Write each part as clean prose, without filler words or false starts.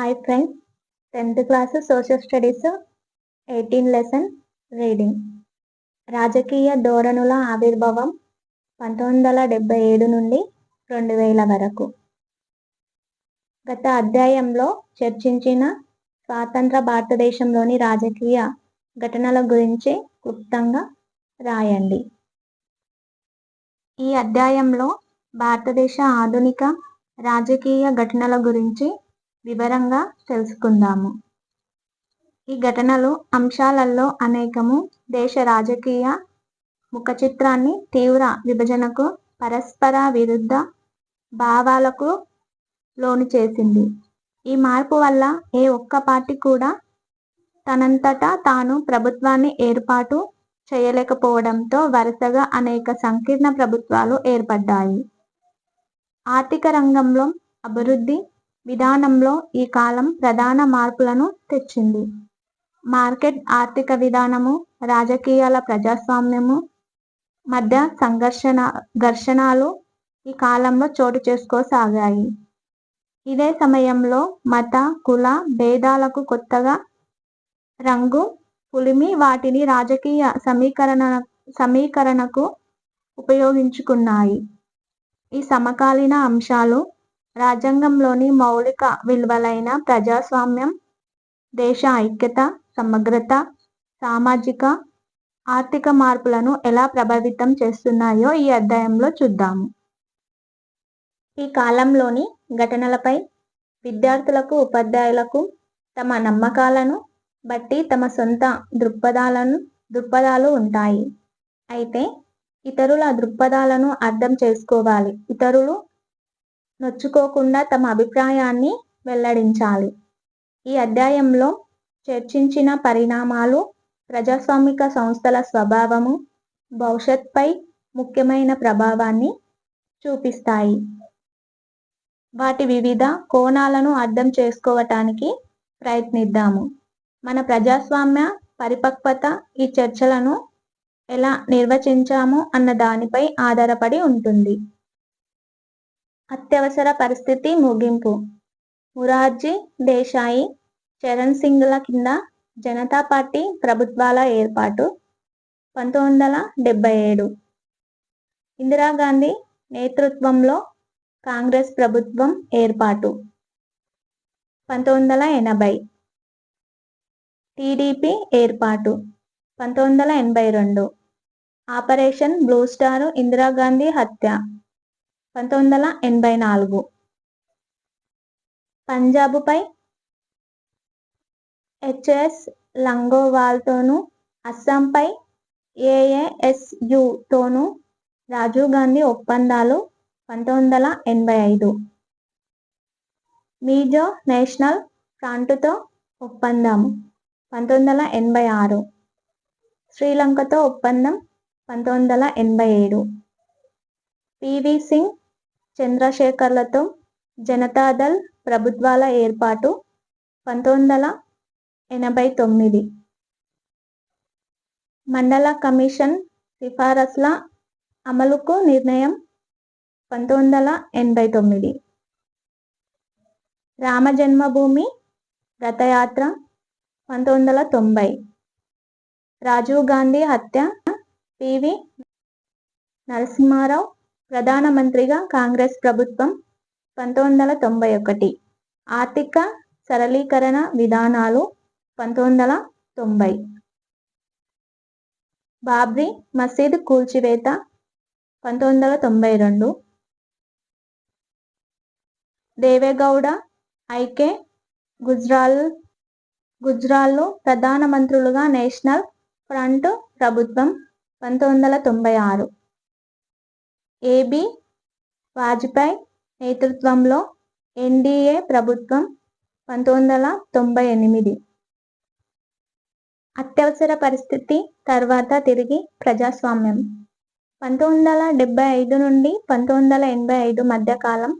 Hi friends, 10th class social studies 18 lesson reading. రాజకీయ ధోరణుల ఆవిర్భావం 1977 నుండి 2000 వరకు. గత అధ్యాయంలో చర్చించిన స్వాతంత్ర భారతదేశంలోని రాజకీయ ఘటనల గురించి క్లుప్తంగా రాయండి. ఈ అధ్యాయంలో భారతదేశ ఆధునిక రాజకీయ ఘటనల గురించి వివరంగా తెలుసుకుందాము. ఈ ఘటనలు అంశాలలో అనేకము దేశ రాజకీయ ముఖ చిత్రాన్ని తీవ్ర విభజనకు, పరస్పర విరుద్ధ భావాలకు లోను చేసింది. ఈ మార్పు వల్ల ఏ ఒక్క పార్టీ కూడా తనంతటా తాను ప్రభుత్వాన్ని ఏర్పాటు చేయలేకపోవడంతో వరుసగా అనేక సంకీర్ణ ప్రభుత్వాలు ఏర్పడ్డాయి. ఆర్థిక రంగంలో అభివృద్ధి విధానంలో ఈ కాలం ప్రధాన మార్పులను తెచ్చింది. మార్కెట్ ఆర్థిక విధానము, రాజకీయాల ప్రజాస్వామ్యము మధ్య ఘర్షణలు ఈ కాలంలో చోటు చేసుకోసాగాయి. ఇదే సమయంలో మత, కుల భేదాలకు కొత్తగా రంగు పులిమి వాటిని రాజకీయ సమీకరణకు ఉపయోగించుకున్నాయి. ఈ సమకాలీన అంశాలు రాజ్యాంగంలోని మౌలిక విలువలైన ప్రజాస్వామ్యం, దేశ ఐక్యత, సమగ్రత, సామాజిక ఆర్థిక మార్పులను ఎలా ప్రభావితం చేస్తున్నాయో ఈ అధ్యాయంలో చూద్దాము. ఈ కాలంలోని ఘటనలపై విద్యార్థులకు, ఉపాధ్యాయులకు తమ నమ్మకాలను బట్టి తమ సొంత దృక్పథాలు ఉంటాయి. అయితే ఇతరుల దృక్పథాలను అర్థం చేసుకోవాలి. ఇతరులు నొచ్చుకోకుండా తమ అభిప్రాయాన్ని వెల్లడించాలి. ఈ అధ్యాయంలో చర్చించిన పరిణామాలు ప్రజాస్వామిక సంస్థల స్వభావము, భవిష్యత్పై ముఖ్యమైన ప్రభావాన్ని చూపిస్తాయి. వాటి వివిధ కోణాలను అర్థం చేసుకోవటానికి ప్రయత్నిద్దాము. మన ప్రజాస్వామ్య పరిపక్వత ఈ చర్చలను ఎలా నిర్వచించాము అన్న దానిపై ఆధారపడి ఉంటుంది. అత్యవసర పరిస్థితి ముగింపు. మొరార్జీ దేశాయి, చరణ్ సింగ్ల కింద జనతా పార్టీ ప్రభుత్వాల ఏర్పాటు 1977. ఇందిరాగాంధీ నేతృత్వంలో కాంగ్రెస్ ప్రభుత్వం ఏర్పాటు 1980. టీడీపీ ఏర్పాటు 1982. ఆపరేషన్ బ్లూ స్టార్, ఇందిరాగాంధీ హత్య 1984. పంజాబుపై హెచ్ఎస్ లంగోవాల్తోనూ, అస్సాంపై ఏఏఎస్యుతోనూ రాజీవ్ గాంధీ ఒప్పందాలు 1985. మిజో నేషనల్ ఫ్రంట్తో ఒప్పందం 1986. శ్రీలంకతో ఒప్పందం 1987. పివి సింగ్, చంద్రశేఖర్లతో జనతాదళ్ ప్రభుత్వాల ఏర్పాటు 1989. మండల కమిషన్ సిఫారసుల అమలుకు నిర్ణయం 1989. రామజన్మభూమి రథయాత్ర 1990. రాజీవ్ గాంధీ హత్య, పివి నరసింహారావు ప్రధానమంత్రిగా కాంగ్రెస్ ప్రభుత్వం 1991. ఆర్థిక సరళీకరణ విధానాలు 1990. బాబ్రీ మసీద్ కూల్చివేత 1992. దేవేగౌడ, ఐకే గుజ్రాల్లు ప్రధానమంత్రులుగా నేషనల్ ఫ్రంట్ ప్రభుత్వం 1996. ఏబి వాజ్పేయి నేతృత్వంలో ఎన్డీఏ ప్రభుత్వం 1998. అత్యవసర పరిస్థితి తర్వాత తిరిగి ప్రజాస్వామ్యం 1975 నుండి 1985 మధ్యకాలం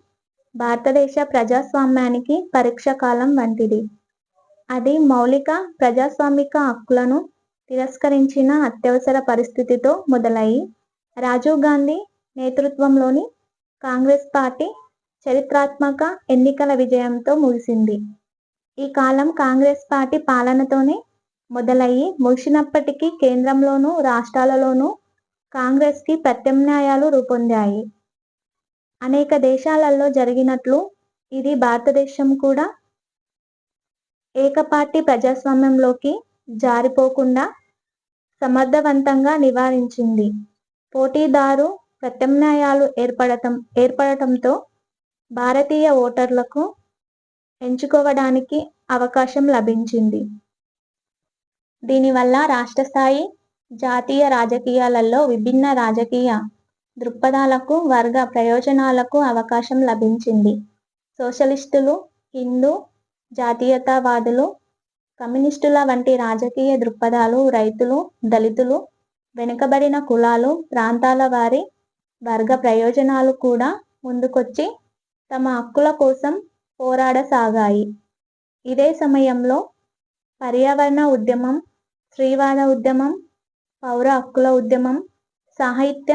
భారతదేశ ప్రజాస్వామ్యానికి పరీక్ష కాలం వంటిది. అది మౌలిక ప్రజాస్వామిక హక్కులను తిరస్కరించిన అత్యవసర పరిస్థితితో మొదలయ్యి రాజీవ్ గాంధీ నేతృత్వంలోని కాంగ్రెస్ పార్టీ చరిత్రాత్మక ఎన్నికల విజయంతో ముగిసింది. ఈ కాలం కాంగ్రెస్ పార్టీ పాలనతోనే మొదలయ్యి ముగిసినప్పటికీ కేంద్రంలోనూ రాష్ట్రాలలోనూ కాంగ్రెస్కి ప్రత్యామ్నాయాలు రూపొందాయి. అనేక దేశాలలో జరిగినట్లు ఇది భారతదేశం కూడా ఏకపార్టీ ప్రజాస్వామ్యంలోకి జారిపోకుండా సమర్థవంతంగా నివారించింది. పోటీదారు ప్రత్యామ్నాయాలు ఏర్పడటంతో భారతీయ ఓటర్లకు ఎంచుకోవడానికి అవకాశం లభించింది. దీనివల్ల రాష్ట్రస్థాయి, జాతీయ రాజకీయాలలో విభిన్న రాజకీయ దృక్పథాలకు, వర్గ ప్రయోజనాలకు అవకాశం లభించింది. సోషలిస్టులు, హిందూ జాతీయతావాదులు, కమ్యూనిస్టుల వంటి రాజకీయ దృక్పథాలు రైతులు, దళితులు, వెనుకబడిన కులాలు, ప్రాంతాల వారి వర్గ ప్రయోజనాలు కూడా ముందుకొచ్చి తమ హక్కుల కోసం పోరాడసాగాయి. ఇదే సమయంలో పర్యావరణ ఉద్యమం, స్త్రీవాద ఉద్యమం, పౌర హక్కుల ఉద్యమం, సాహిత్య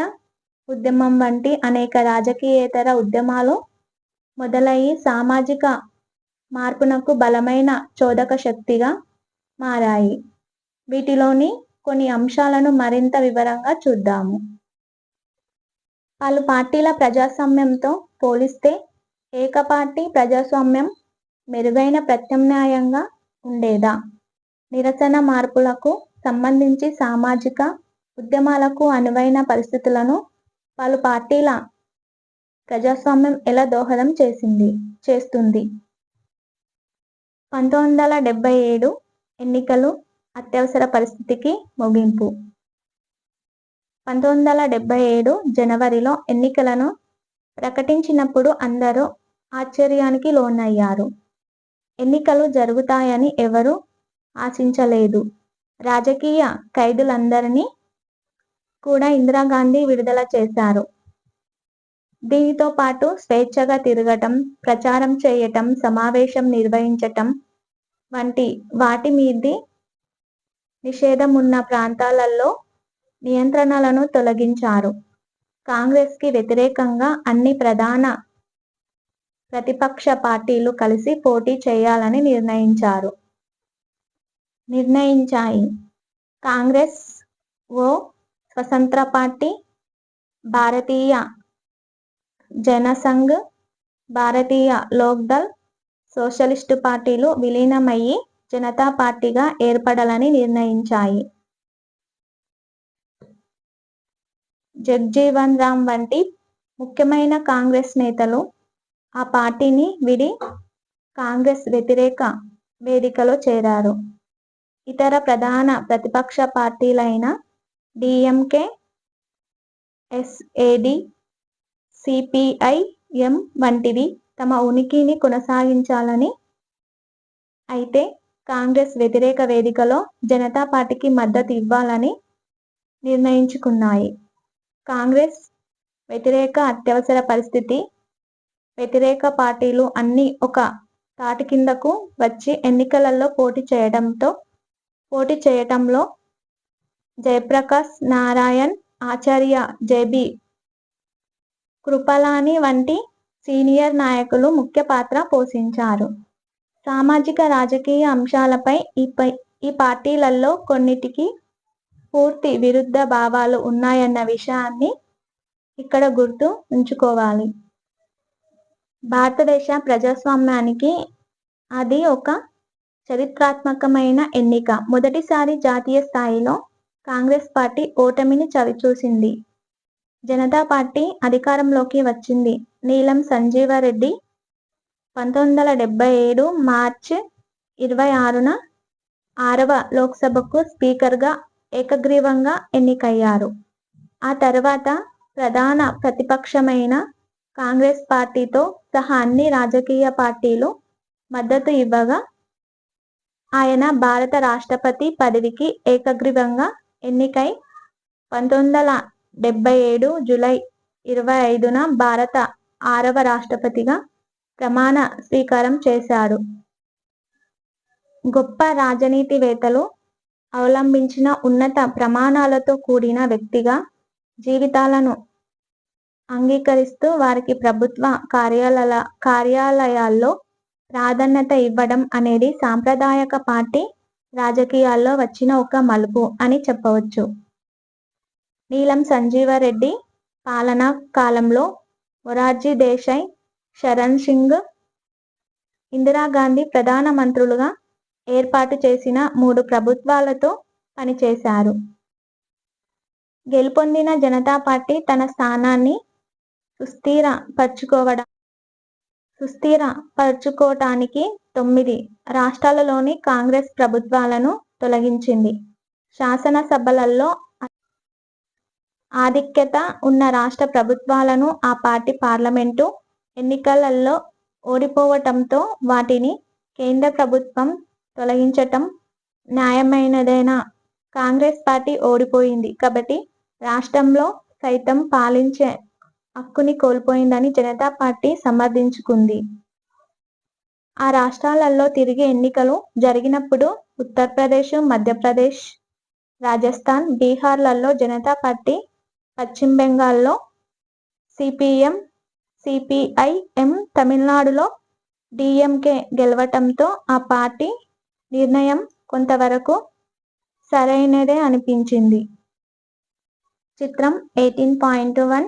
ఉద్యమం వంటి అనేక రాజకీయేతర ఉద్యమాలు మొదలయ్యి సామాజిక మార్పునకు బలమైన చోదక శక్తిగా మారాయి. వీటిలోని కొన్ని అంశాలను మరింత వివరంగా చూద్దాము. పలు పార్టీల ప్రజాస్వామ్యంతో పోలిస్తే ఏకపార్టీ ప్రజాస్వామ్యం మెరుగైన ప్రత్యామ్నాయంగా ఉండేదా? నిరసన మార్పులకు సంబంధించి సామాజిక ఉద్యమాలకు అనువైన పరిస్థితులను పలు పార్టీల ప్రజాస్వామ్యం ఎలా దోహదం చేస్తుంది? 1977 ఎన్నికలు అత్యవసర పరిస్థితికి ముగింపు. 1977 జనవరిలో ఎన్నికలను ప్రకటించినప్పుడు అందరూ ఆశ్చర్యానికి లోనయ్యారు. ఎన్నికలు జరుగుతాయని ఎవరూ ఆశించలేదు. రాజకీయ ఖైదీలందరినీ కూడా ఇందిరాగాంధీ విడుదల చేశారు. దీనితో పాటు స్వేచ్ఛగా తిరగటం, ప్రచారం చేయటం, సమావేశం నిర్వహించటం వంటి వాటి మీది నిషేధం ఉన్న ప్రాంతాలలో నియంత్రణలను తొలగించారు. కాంగ్రెస్కి వ్యతిరేకంగా అన్ని ప్రధాన ప్రతిపక్ష పార్టీలు కలిసి పోటీ చేయాలని నిర్ణయించాయి. కాంగ్రెస్ ఓ స్వతంత్ర పార్టీ, భారతీయ జనసంఘ్, భారతీయ లోక్దళ్, సోషలిస్టు పార్టీలు విలీనమయ్యి జనతా పార్టీగా ఏర్పడాలని నిర్ణయించాయి. జగ్జీవన్ రామ్ వంటి ముఖ్యమైన కాంగ్రెస్ నేతలు ఆ పార్టీని వీడి కాంగ్రెస్ వ్యతిరేక వేదికలో చేరారు. ఇతర ప్రధాన ప్రతిపక్ష పార్టీలైన డిఎంకే, ఎస్ఏడి, సిపిఐఎం వంటివి తమ ఉనికిని కొనసాగించాలని, అయితే కాంగ్రెస్ వ్యతిరేక వేదికలో జనతా పార్టీకి మద్దతు ఇవ్వాలని నిర్ణయించుకున్నాయి. కాంగ్రెస్ వ్యతిరేక అత్యవసర పరిస్థితి వ్యతిరేక పార్టీలు అన్నీ ఒక తాటి కిందకు వచ్చి ఎన్నికలలో పోటీ చేయటంలో జయప్రకాశ్ నారాయణ్, ఆచార్య జెబి కృపలాని వంటి సీనియర్ నాయకులు ముఖ్య పాత్ర పోషించారు. సామాజిక రాజకీయ అంశాలపై ఈ పార్టీలలో కొన్నిటికి పూర్తి విరుద్ధ భావాలు ఉన్నాయన్న విషయాన్ని ఇక్కడ గుర్తు ఉంచుకోవాలి. భారతదేశ ప్రజాస్వామ్యానికి అది ఒక చరిత్రాత్మకమైన ఎన్నిక. మొదటిసారి జాతీయ స్థాయిలో కాంగ్రెస్ పార్టీ ఓటమిని చవిచూసింది. జనతా పార్టీ అధికారంలోకి వచ్చింది. నీలం సంజీవరెడ్డి 1977 మార్చి 26న 6వ లోక్సభకు స్పీకర్గా ఏకగ్రీవంగా ఎన్నికయ్యారు. ఆ తర్వాత ప్రధాన ప్రతిపక్షమైన కాంగ్రెస్ పార్టీతో సహా అన్ని రాజకీయ పార్టీలు మద్దతు ఇవ్వగా ఆయన భారత రాష్ట్రపతి పదవికి ఏకగ్రీవంగా ఎన్నికై 1977 జూలై 25న భారత 6వ రాష్ట్రపతిగా ప్రమాణ స్వీకారం చేశాడు. గొప్ప రాజనీతివేత్తలు అవలంబించిన ఉన్నత ప్రమాణాలతో కూడిన వ్యక్తిగా జీవితాలను అంగీకరిస్తూ వారికి ప్రభుత్వ కార్యాలయాల్లో ప్రాధాన్యత ఇవ్వడం అనేది సాంప్రదాయక పార్టీ రాజకీయాల్లో వచ్చిన ఒక మలుపు అని చెప్పవచ్చు. నీలం సంజీవరెడ్డి పాలనా కాలంలో మొరార్జీ దేశాయ్, శరణ్ సింగ్, ఇందిరాగాంధీ ప్రధానమంత్రులుగా ఏర్పాటు చేసిన 3 ప్రభుత్వాలతో పనిచేశారు. గెలుపొందిన జనతా పార్టీ తన స్థానాన్ని సుస్థిరపరచుకోవటానికి 9 రాష్ట్రాలలోని కాంగ్రెస్ ప్రభుత్వాలను తొలగించింది. శాసనసభలలో ఆధిక్యత ఉన్న రాష్ట్ర ప్రభుత్వాలను ఆ పార్టీ పార్లమెంటు ఎన్నికలలో ఓడిపోవటంతో వాటిని కేంద్ర ప్రభుత్వం తొలగించటం న్యాయమైనదేనా? కాంగ్రెస్ పార్టీ ఓడిపోయింది కాబట్టి రాష్ట్రంలో సైతం పాలించే హక్కుని కోల్పోయిందని జనతా పార్టీ సమర్థించుకుంది. ఆ రాష్ట్రాలలో తిరిగి ఎన్నికలు జరిగినప్పుడు ఉత్తరప్రదేశ్, మధ్యప్రదేశ్, రాజస్థాన్, బీహార్లలో జనతా పార్టీ, పశ్చిమ బెంగాల్లో సిపిఎం, సిపిఐఎం, తమిళనాడులో డిఎంకే గెలవటంతో ఆ పార్టీ నిర్ణయం కొంతవరకు సరైనదే అనిపించింది. చిత్రం 18.1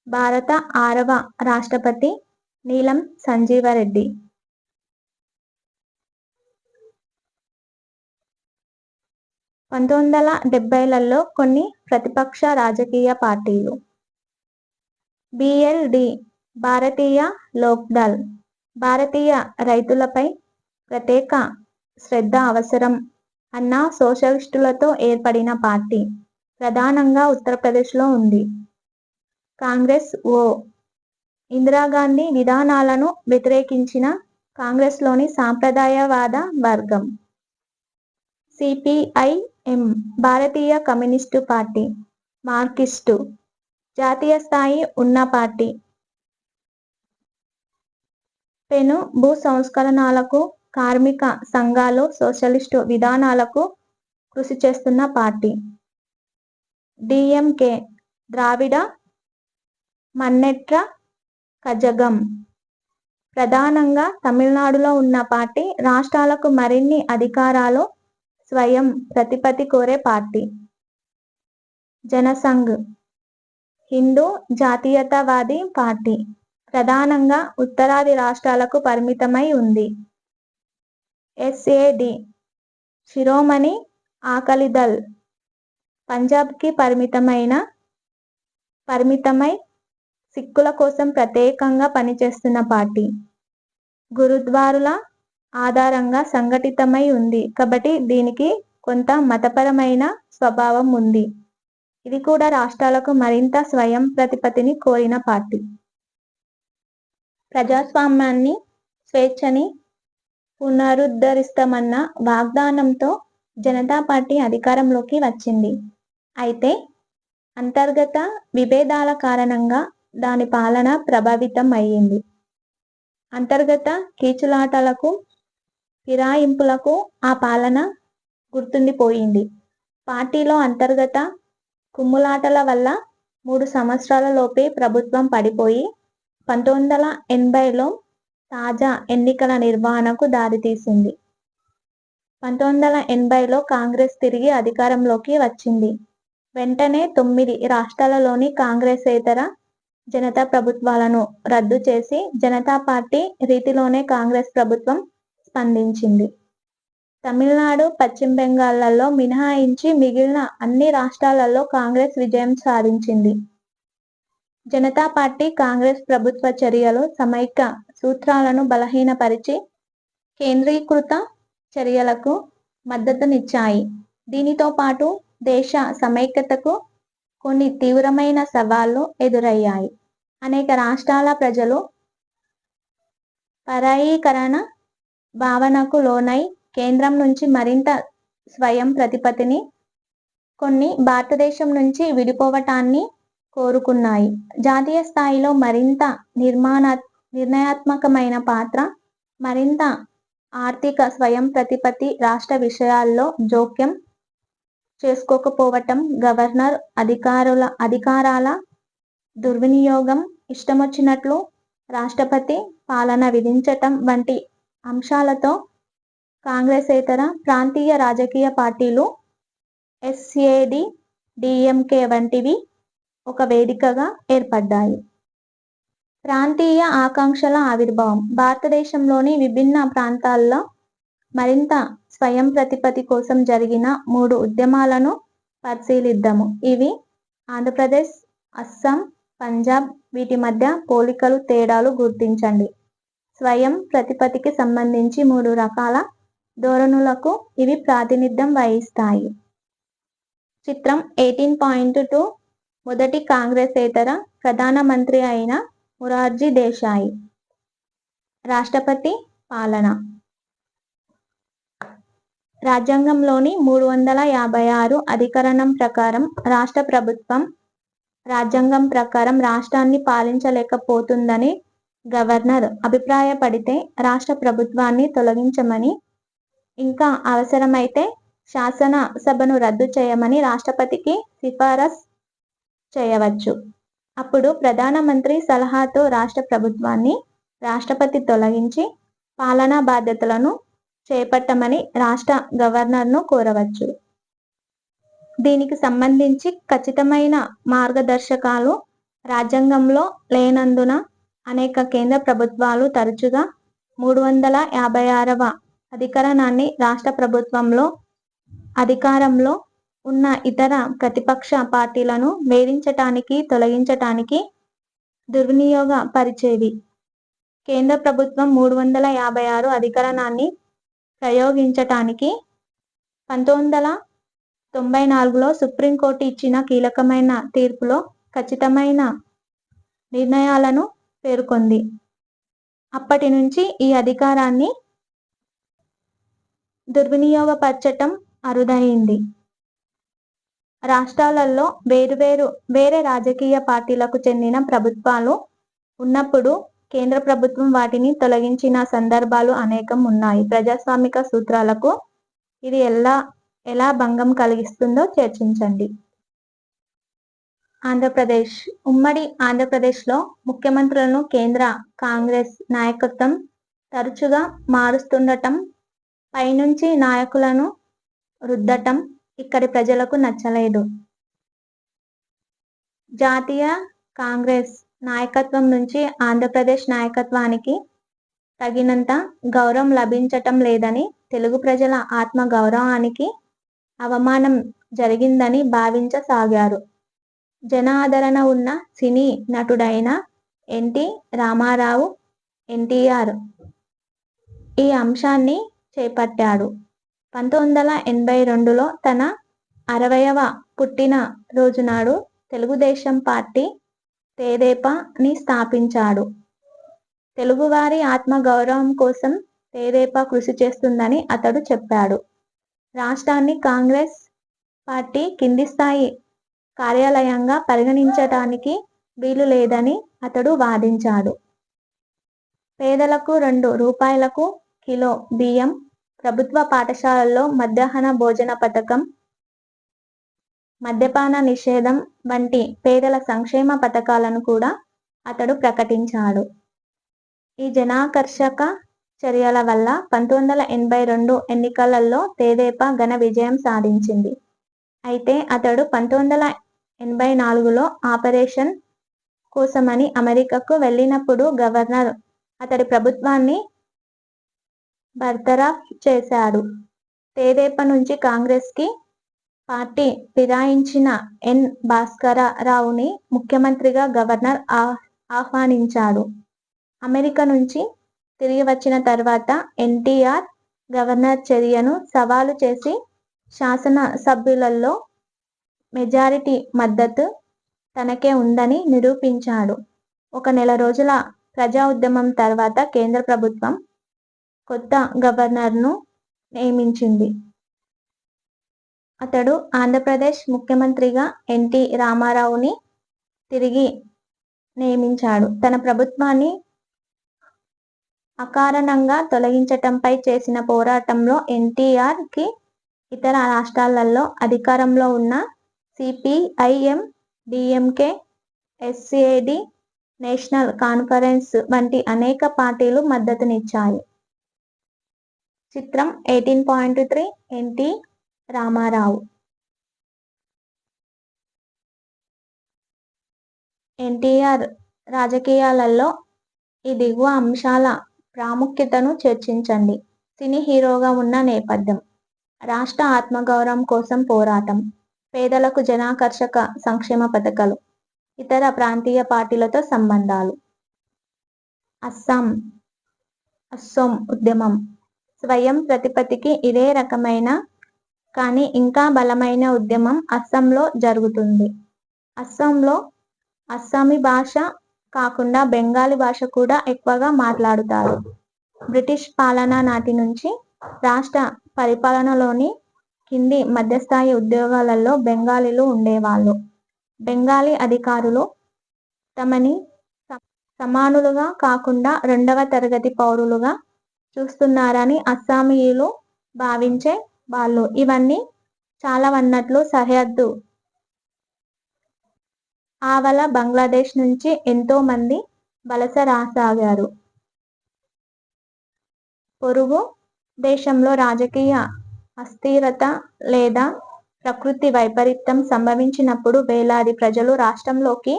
భారత 6వ రాష్ట్రపతి నీలం సంజీవరెడ్డి. 1970లలో కొన్ని ప్రతిపక్ష రాజకీయ పార్టీలు బిఎల్డి, భారతీయ లోక్దళ్, భారతీయ రైతులపై ప్రత్యేక శ్రద్ధ అవసరం అన్న సోషలిస్టులతో ఏర్పడిన పార్టీ ప్రధానంగా ఉత్తరప్రదేశ్లో ఉంది. కాంగ్రెస్ ఓ. ఇందిరాగాంధీ విధానాలను వ్యతిరేకించిన కాంగ్రెస్లోని సాంప్రదాయవాద వర్గం. సిపిఐఎం, భారతీయ కమ్యూనిస్టు పార్టీ, మార్క్సిస్టు, జాతీయ స్థాయి ఉన్న పార్టీ. పెను భూ సంస్కరణలకు, కార్మిక సంఘాలు, సోషలిస్టు విధానాలకు కృషి చేస్తున్న పార్టీ. డిఎంకే, ద్రావిడ మన్నెట్ర కజగం, ప్రధానంగా తమిళనాడులో ఉన్న పార్టీ. రాష్ట్రాలకు మరిన్ని అధికారాలు, స్వయం ప్రతిపత్తి కోరే పార్టీ. జనసంఘ్, హిందూ జాతీయతావాదీ పార్టీ, ప్రధానంగా ఉత్తరాది రాష్ట్రాలకు పరిమితమై ఉంది. ఎస్ఏడి, శిరోమణి అకాలీదళ్, పంజాబ్కి పరిమితమై సిక్కుల కోసం ప్రత్యేకంగా పనిచేస్తున్న పార్టీ. గురుద్వారాల ఆధారంగా సంఘటితమై ఉంది కాబట్టి దీనికి కొంత మతపరమైన స్వభావం ఉంది. ఇది కూడా రాష్ట్రాలకు మరింత స్వయం ప్రతిపత్తిని కోరిన పార్టీ. ప్రజాస్వామ్యాన్ని, స్వేచ్ఛని పునరుద్ధరిస్తామన్న వాగ్దానంతో జనతా పార్టీ అధికారంలోకి వచ్చింది. అయితే అంతర్గత విభేదాల కారణంగా దాని పాలన ప్రభావితం అయ్యింది. అంతర్గత కీచులాటలకు, ఫిరాయింపులకు ఆ పాలన గుర్తుండిపోయింది. పార్టీలో అంతర్గత కుమ్ములాటల వల్ల 3 సంవత్సరాల లోపే ప్రభుత్వం పడిపోయి 1980లో తాజా ఎన్నికల నిర్వహణకు దారితీసింది. 1980లో కాంగ్రెస్ తిరిగి అధికారంలోకి వచ్చింది. వెంటనే 9 రాష్ట్రాలలోని కాంగ్రెసేతర జనతా ప్రభుత్వాలను రద్దు చేసి జనతా పార్టీ రీతిలోనే కాంగ్రెస్ ప్రభుత్వం స్పందించింది. తమిళనాడు, పశ్చిమ బెంగాల్లో మినహాయించి మిగిలిన అన్ని రాష్ట్రాలలో కాంగ్రెస్ విజయం సాధించింది. జనతా పార్టీ, కాంగ్రెస్ ప్రభుత్వ చర్యలు సమైక్య సూత్రాలను బలహీనపరిచి కేంద్రీకృత చర్యలకు మద్దతునిచ్చాయి. దీనితో పాటు దేశ సమైక్యతకు కొన్ని తీవ్రమైన సవాళ్లు ఎదురయ్యాయి. అనేక రాష్ట్రాల ప్రజలు పరాయీకరణ భావనకు లోనై కేంద్రం నుంచి మరింత స్వయం ప్రతిపత్తిని, కొన్ని భారతదేశం నుంచి విడిపోవటాన్ని కోరుకున్నాయి. జాతీయ స్థాయిలో మరింత నిర్ణయాత్మకమైన పాత్ర, మరింత ఆర్థిక స్వయం ప్రతిపత్తి, రాష్ట్ర విషయాల్లో జోక్యం చేసుకోకపోవటం, గవర్నర్ అధికారాల దుర్వినియోగం, ఇష్టమొచ్చినట్లు రాష్ట్రపతి పాలన విధించటం వంటి అంశాలతో కాంగ్రెసేతర ప్రాంతీయ రాజకీయ పార్టీలు ఎస్ఏడి, డిఎంకే వంటివి ఒక వేదికగా ఏర్పడ్డాయి. ప్రాంతీయ ఆకాంక్షల ఆవిర్భావం. భారతదేశంలోని విభిన్న ప్రాంతాల్లో మరింత స్వయం ప్రతిపత్తి కోసం జరిగిన 3 ఉద్యమాలను పరిశీలిద్దాము. ఇవి ఆంధ్రప్రదేశ్, అస్సాం, పంజాబ్. వీటి మధ్య పోలికలు, తేడాలు గుర్తించండి. స్వయం ప్రతిపత్తికి సంబంధించి 3 రకాల ధోరణులకు ఇవి ప్రాతినిధ్యం వహిస్తాయి. చిత్రం 18.2 మొదటి కాంగ్రెసేతర ప్రధానమంత్రి అయిన మొరార్జీ దేశాయి. రాష్ట్రపతి పాలన. రాజ్యాంగంలోని 356 అధికరణం ప్రకారం రాష్ట్ర ప్రభుత్వం రాజ్యాంగం ప్రకారం రాష్ట్రాన్ని పాలించలేకపోతుందని గవర్నర్ అభిప్రాయపడితే రాష్ట్ర ప్రభుత్వాన్ని తొలగించమని, ఇంకా అవసరమైతే శాసన సభను రద్దు చేయమని రాష్ట్రపతికి సిఫారసు చేయవచ్చు. అప్పుడు ప్రధానమంత్రి సలహాతో రాష్ట్ర ప్రభుత్వాన్ని రాష్ట్రపతి తొలగించి పాలనా బాధ్యతలను చేపట్టమని రాష్ట్ర గవర్నర్ను కోరవచ్చు. దీనికి సంబంధించి ఖచ్చితమైన మార్గదర్శకాలు రాజ్యాంగంలో లేనందున అనేక కేంద్ర ప్రభుత్వాలు తరచుగా 356వ అధికరణాన్ని రాష్ట్ర ప్రభుత్వంలో అధికారంలో ఉన్న ఇతర ప్రతిపక్ష పార్టీలను వేధించటానికి, తొలగించటానికి దుర్వినియోగపరిచేవి. కేంద్ర ప్రభుత్వం 356 అధికరణాన్ని ప్రయోగించటానికి 1994లో సుప్రీంకోర్టు ఇచ్చిన కీలకమైన తీర్పులో ఖచ్చితమైన నిర్ణయాలను పేర్కొంది. అప్పటి నుంచి ఈ అధికారాన్ని దుర్వినియోగపరచటం అరుదైంది. రాష్ట్రాలలో వేరే రాజకీయ పార్టీలకు చెందిన ప్రభుత్వాలు ఉన్నప్పుడు కేంద్ర ప్రభుత్వం వాటిని తొలగించిన సందర్భాలు అనేకం ఉన్నాయి. ప్రజాస్వామిక సూత్రాలకు ఇది ఎలా భంగం కలిగిస్తుందో చర్చించండి. ఆంధ్రప్రదేశ్. ఉమ్మడి ఆంధ్రప్రదేశ్లో ముఖ్యమంత్రులను కేంద్ర కాంగ్రెస్ నాయకత్వం తరచుగా మారుస్తుండటం, పైనుంచి నాయకులను రుద్దటం ఇక్కడి ప్రజలకు నచ్చలేదు. జాతీయ కాంగ్రెస్ నాయకత్వం నుంచి ఆంధ్రప్రదేశ్ నాయకత్వానికి తగినంత గౌరవం లభించటం లేదని, తెలుగు ప్రజల ఆత్మ గౌరవానికి అవమానం జరిగిందని భావించసాగారు. జన ఆదరణ ఉన్న సినీ నటుడైన ఎన్టీ రామారావు ఎన్టీఆర్ ఈ అంశాన్ని చేపట్టాడు. 1982లో తన 60వ పుట్టిన రోజునాడు తెలుగుదేశం పార్టీ తెదేపాని స్థాపించాడు. తెలుగువారి ఆత్మగౌరవం కోసం తెదేపా కృషి చేస్తుందని అతడు చెప్పాడు. రాష్ట్రాన్ని కాంగ్రెస్ పార్టీ కింది స్థాయి కార్యాలయంగా పరిగణించటానికి వీలు లేదని అతడు వాదించాడు. పేదలకు 2 రూపాయలకు కిలో బియ్యం, ప్రభుత్వ పాఠశాలల్లో మధ్యాహ్న భోజన పథకం, మద్యపాన నిషేధం వంటి పేదల సంక్షేమ పథకాలను కూడా అతడు ప్రకటించాడు. ఈ జనాకర్షక చర్యల వల్ల 1982 ఎన్నికలలో తెదేపా ఘన విజయం సాధించింది. అయితే అతడు 1984లో ఆపరేషన్ కోసమని అమెరికాకు వెళ్ళినప్పుడు గవర్నర్ అతడి ప్రభుత్వాన్ని బర్తరఫ్ చేశాడు. తెదేపా నుంచి కాంగ్రెస్కి పార్టీ ఫిరాయించిన ఎన్. భాస్కరరావుని ముఖ్యమంత్రిగా గవర్నర్ ఆహ్వానించాడు. అమెరికా నుంచి తిరిగి వచ్చిన తర్వాత ఎన్టీఆర్ గవర్నర్ చర్యను సవాలు చేసి శాసన సభ్యులలో మెజారిటీ మద్దతు తనకే ఉందని నిరూపించాడు. 1 నెల రోజుల ప్రజా ఉద్యమం తర్వాత కేంద్ర ప్రభుత్వం కొత్త గవర్నర్ను నియమించింది. అతడు ఆంధ్రప్రదేశ్ ముఖ్యమంత్రిగా ఎన్టీ రామారావుని తిరిగి నియమించాడు. తన ప్రభుత్వాన్ని అకారణంగా తొలగించటంపై చేసిన పోరాటంలో ఎన్టీఆర్కి ఇతర రాష్ట్రాలలో అధికారంలో ఉన్న CPIM, DMK, SAD, national conference వంటి అనేక పార్టీలు మద్దతునిచ్చాయి. చిత్రం 18.3 ఎన్టీ రామారావు. ఎన్టీఆర్ రాజకీయాలలో ఈ దిగువ అంశాల ప్రాముఖ్యతను చర్చించండి. సినీ హీరోగా ఉన్న నేపథ్యం, రాష్ట్ర ఆత్మగౌరవం కోసం పోరాటం, పేదలకు జనాకర్షక సంక్షేమ పథకాలు, ఇతర ప్రాంతీయ పార్టీలతో సంబంధాలు. అస్సోం ఉద్యమం, స్వయం ప్రతిపత్తికి ఇదే రకమైన కానీ ఇంకా బలమైన ఉద్యమం అస్సాంలో జరుగుతుంది. అస్సాంలో అస్సామీ భాష కాకుండా బెంగాలీ భాష కూడా ఎక్కువగా మాట్లాడుతారు. బ్రిటిష్ పాలన నాటి నుంచి రాష్ట్ర పరిపాలనలోని కింది మధ్యస్థాయి ఉద్యోగాలలో బెంగాలీలు ఉండేవాళ్ళు. బెంగాలీ అధికారులు తమని సమానులుగా కాకుండా రెండవ తరగతి పౌరులుగా చూస్తున్నారని అస్సామీయులు భావించే వాళ్ళు. ఇవన్నీ చాలావన్నట్లు సరిహద్దు ఆవల బంగ్లాదేశ్ నుంచి ఎంతో మంది వలస రాసాగారు. పొరుగు దేశంలో రాజకీయ అస్థిరత లేదా ప్రకృతి వైపరీత్యం సంభవించినప్పుడు వేలాది ప్రజలు రాష్ట్రంలోకి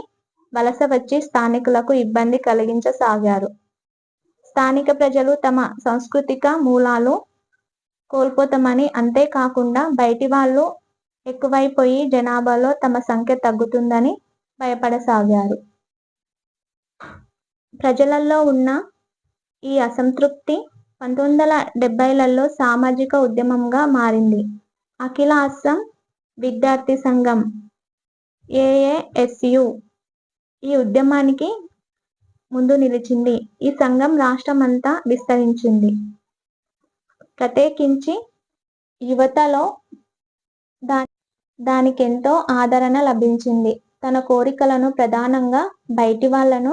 వలస వచ్చి స్థానికులకు ఇబ్బంది కలిగించసాగారు. స్థానిక ప్రజలు తమ సాంస్కృతిక మూలాలు కోల్పోతామని, అంతేకాకుండా బయటి వాళ్ళు ఎక్కువైపోయి జనాభాలో తమ సంఖ్య తగ్గుతుందని భయపడసాగారు. ప్రజలలో ఉన్న ఈ అసంతృప్తి 1970లలో సామాజిక ఉద్యమంగా మారింది. అఖిల అస్సాం విద్యార్థి సంఘం AASU ఈ ఉద్యమానికి ముందు నిలిచింది. ఈ సంఘం రాష్ట్రమంతా విస్తరించింది. ప్రత్యేకించి యువతలో దానికెంతో ఆదరణ లభించింది. తన కోరికలను, ప్రధానంగా బయటి వాళ్లను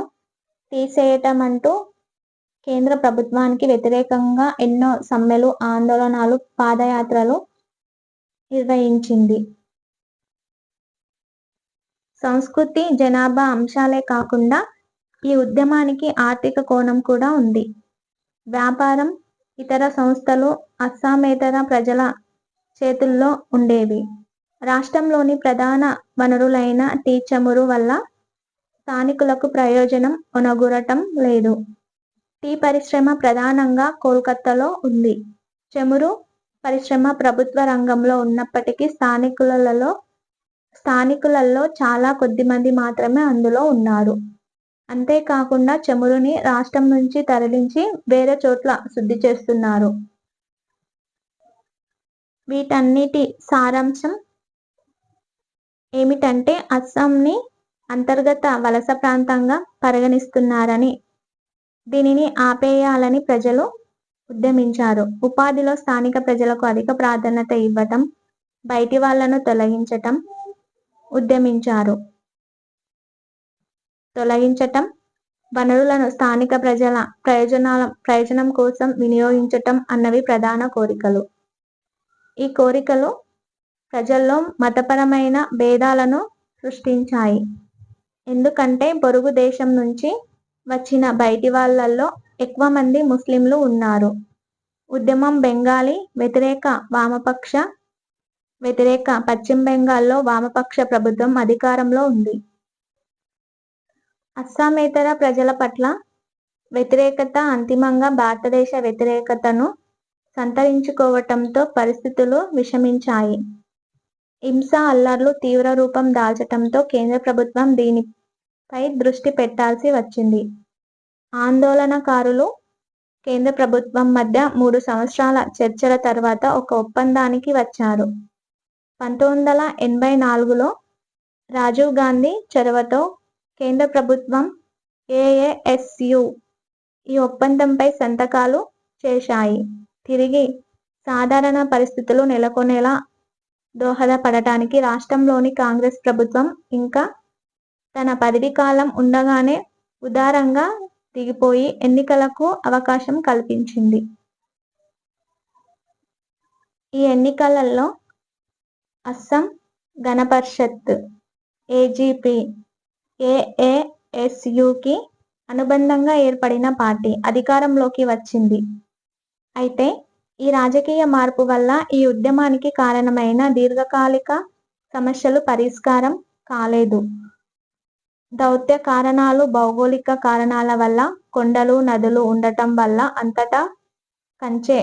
తీసేయటమంటూ కేంద్ర ప్రభుత్వానికి వ్యతిరేకంగా ఎన్నో సమ్మెలు, ఆందోళనలు, పాదయాత్రలు నిర్వహించింది. సంస్కృతి, జనాభా అంశాలే కాకుండా ఈ ఉద్యమానికి ఆర్థిక కోణం కూడా ఉంది. వ్యాపారం, ఇతర సంస్థలు అస్సామేతర ప్రజల చేతుల్లో ఉండేవి. రాష్ట్రంలోని ప్రధాన వనరులైన టీ చమురు వల్ల స్థానికులకు ప్రయోజనం ఒనగూరటం లేదు. టీ పరిశ్రమ ప్రధానంగా కోల్కతాలో ఉంది. చమురు పరిశ్రమ ప్రభుత్వ రంగంలో ఉన్నప్పటికీ స్థానికులలో చాలా కొద్దిమంది మాత్రమే అందులో ఉన్నారు. అంతేకాకుండా చమురుని రాష్ట్రం నుంచి తరలించి వేరే చోట్ల శుద్ధి చేస్తున్నారు. వీటన్నిటి సారాంశం ఏమిటంటే అస్సాంని అంతర్గత వలస ప్రాంతంగా పరిగణిస్తున్నారని, దీనిని ఆపేయాలని ప్రజలు ఉద్యమించారు. ఉపాధిలో స్థానిక ప్రజలకు అధిక ప్రాధాన్యత ఇవ్వటం, బయటి వాళ్లను తొలగించటం వనరులను స్థానిక ప్రజల ప్రయోజనం కోసం వినియోగించటం అన్నవి ప్రధాన కోరికలు. ఈ కోరికలు ప్రజల్లో మతపరమైన భేదాలను సృష్టించాయి. ఎందుకంటే పొరుగు దేశం నుంచి వచ్చిన బయటి వాళ్లలో ఎక్కువ మంది ముస్లింలు ఉన్నారు. ఉద్యమం బెంగాలీ వ్యతిరేక పశ్చిమ బెంగాల్లో వామపక్ష ప్రభుత్వం అధికారంలో ఉంది. అస్సామేతర ప్రజల పట్ల వ్యతిరేకత అంతిమంగా భారతదేశ వ్యతిరేకతను సంతరించుకోవటంతో పరిస్థితులు విషమించాయి. హింస, అల్లర్లు తీవ్ర రూపం దాల్చటంతో కేంద్ర ప్రభుత్వం దీనిపై దృష్టి పెట్టాల్సి వచ్చింది. ఆందోళనకారులు, కేంద్ర ప్రభుత్వం మధ్య 3 సంవత్సరాల చర్చల తర్వాత ఒక ఒప్పందానికి వచ్చారు. 1984లో రాజీవ్ గాంధీ చొరవతో కేంద్ర ప్రభుత్వం, AASU ఈ ఒప్పందంపై సంతకాలు చేశాయి. తిరిగి సాధారణ పరిస్థితులు నెలకొనేలా దోహదపడటానికి రాష్ట్రంలోని కాంగ్రెస్ ప్రభుత్వం ఇంకా తన పదవీకాలం ఉండగానే ఉదారంగా దిగిపోయి ఎన్నికలకు అవకాశం కల్పించింది. ఈ ఎన్నికలలో అస్సాం గణ పరిషత్ AGP AASUకి అనుబంధంగా ఏర్పడిన పార్టీ అధికారంలోకి వచ్చింది. అయితే ఈ రాజకీయ మార్పు వల్ల ఈ ఉద్యమానికి కారణమైన దీర్ఘకాలిక సమస్యలు పరిష్కారం కాలేదు. దౌత్య కారణాలు, భౌగోళిక కారణాల వల్ల, కొండలు, నదులు ఉండటం వల్ల అంతటా కంచె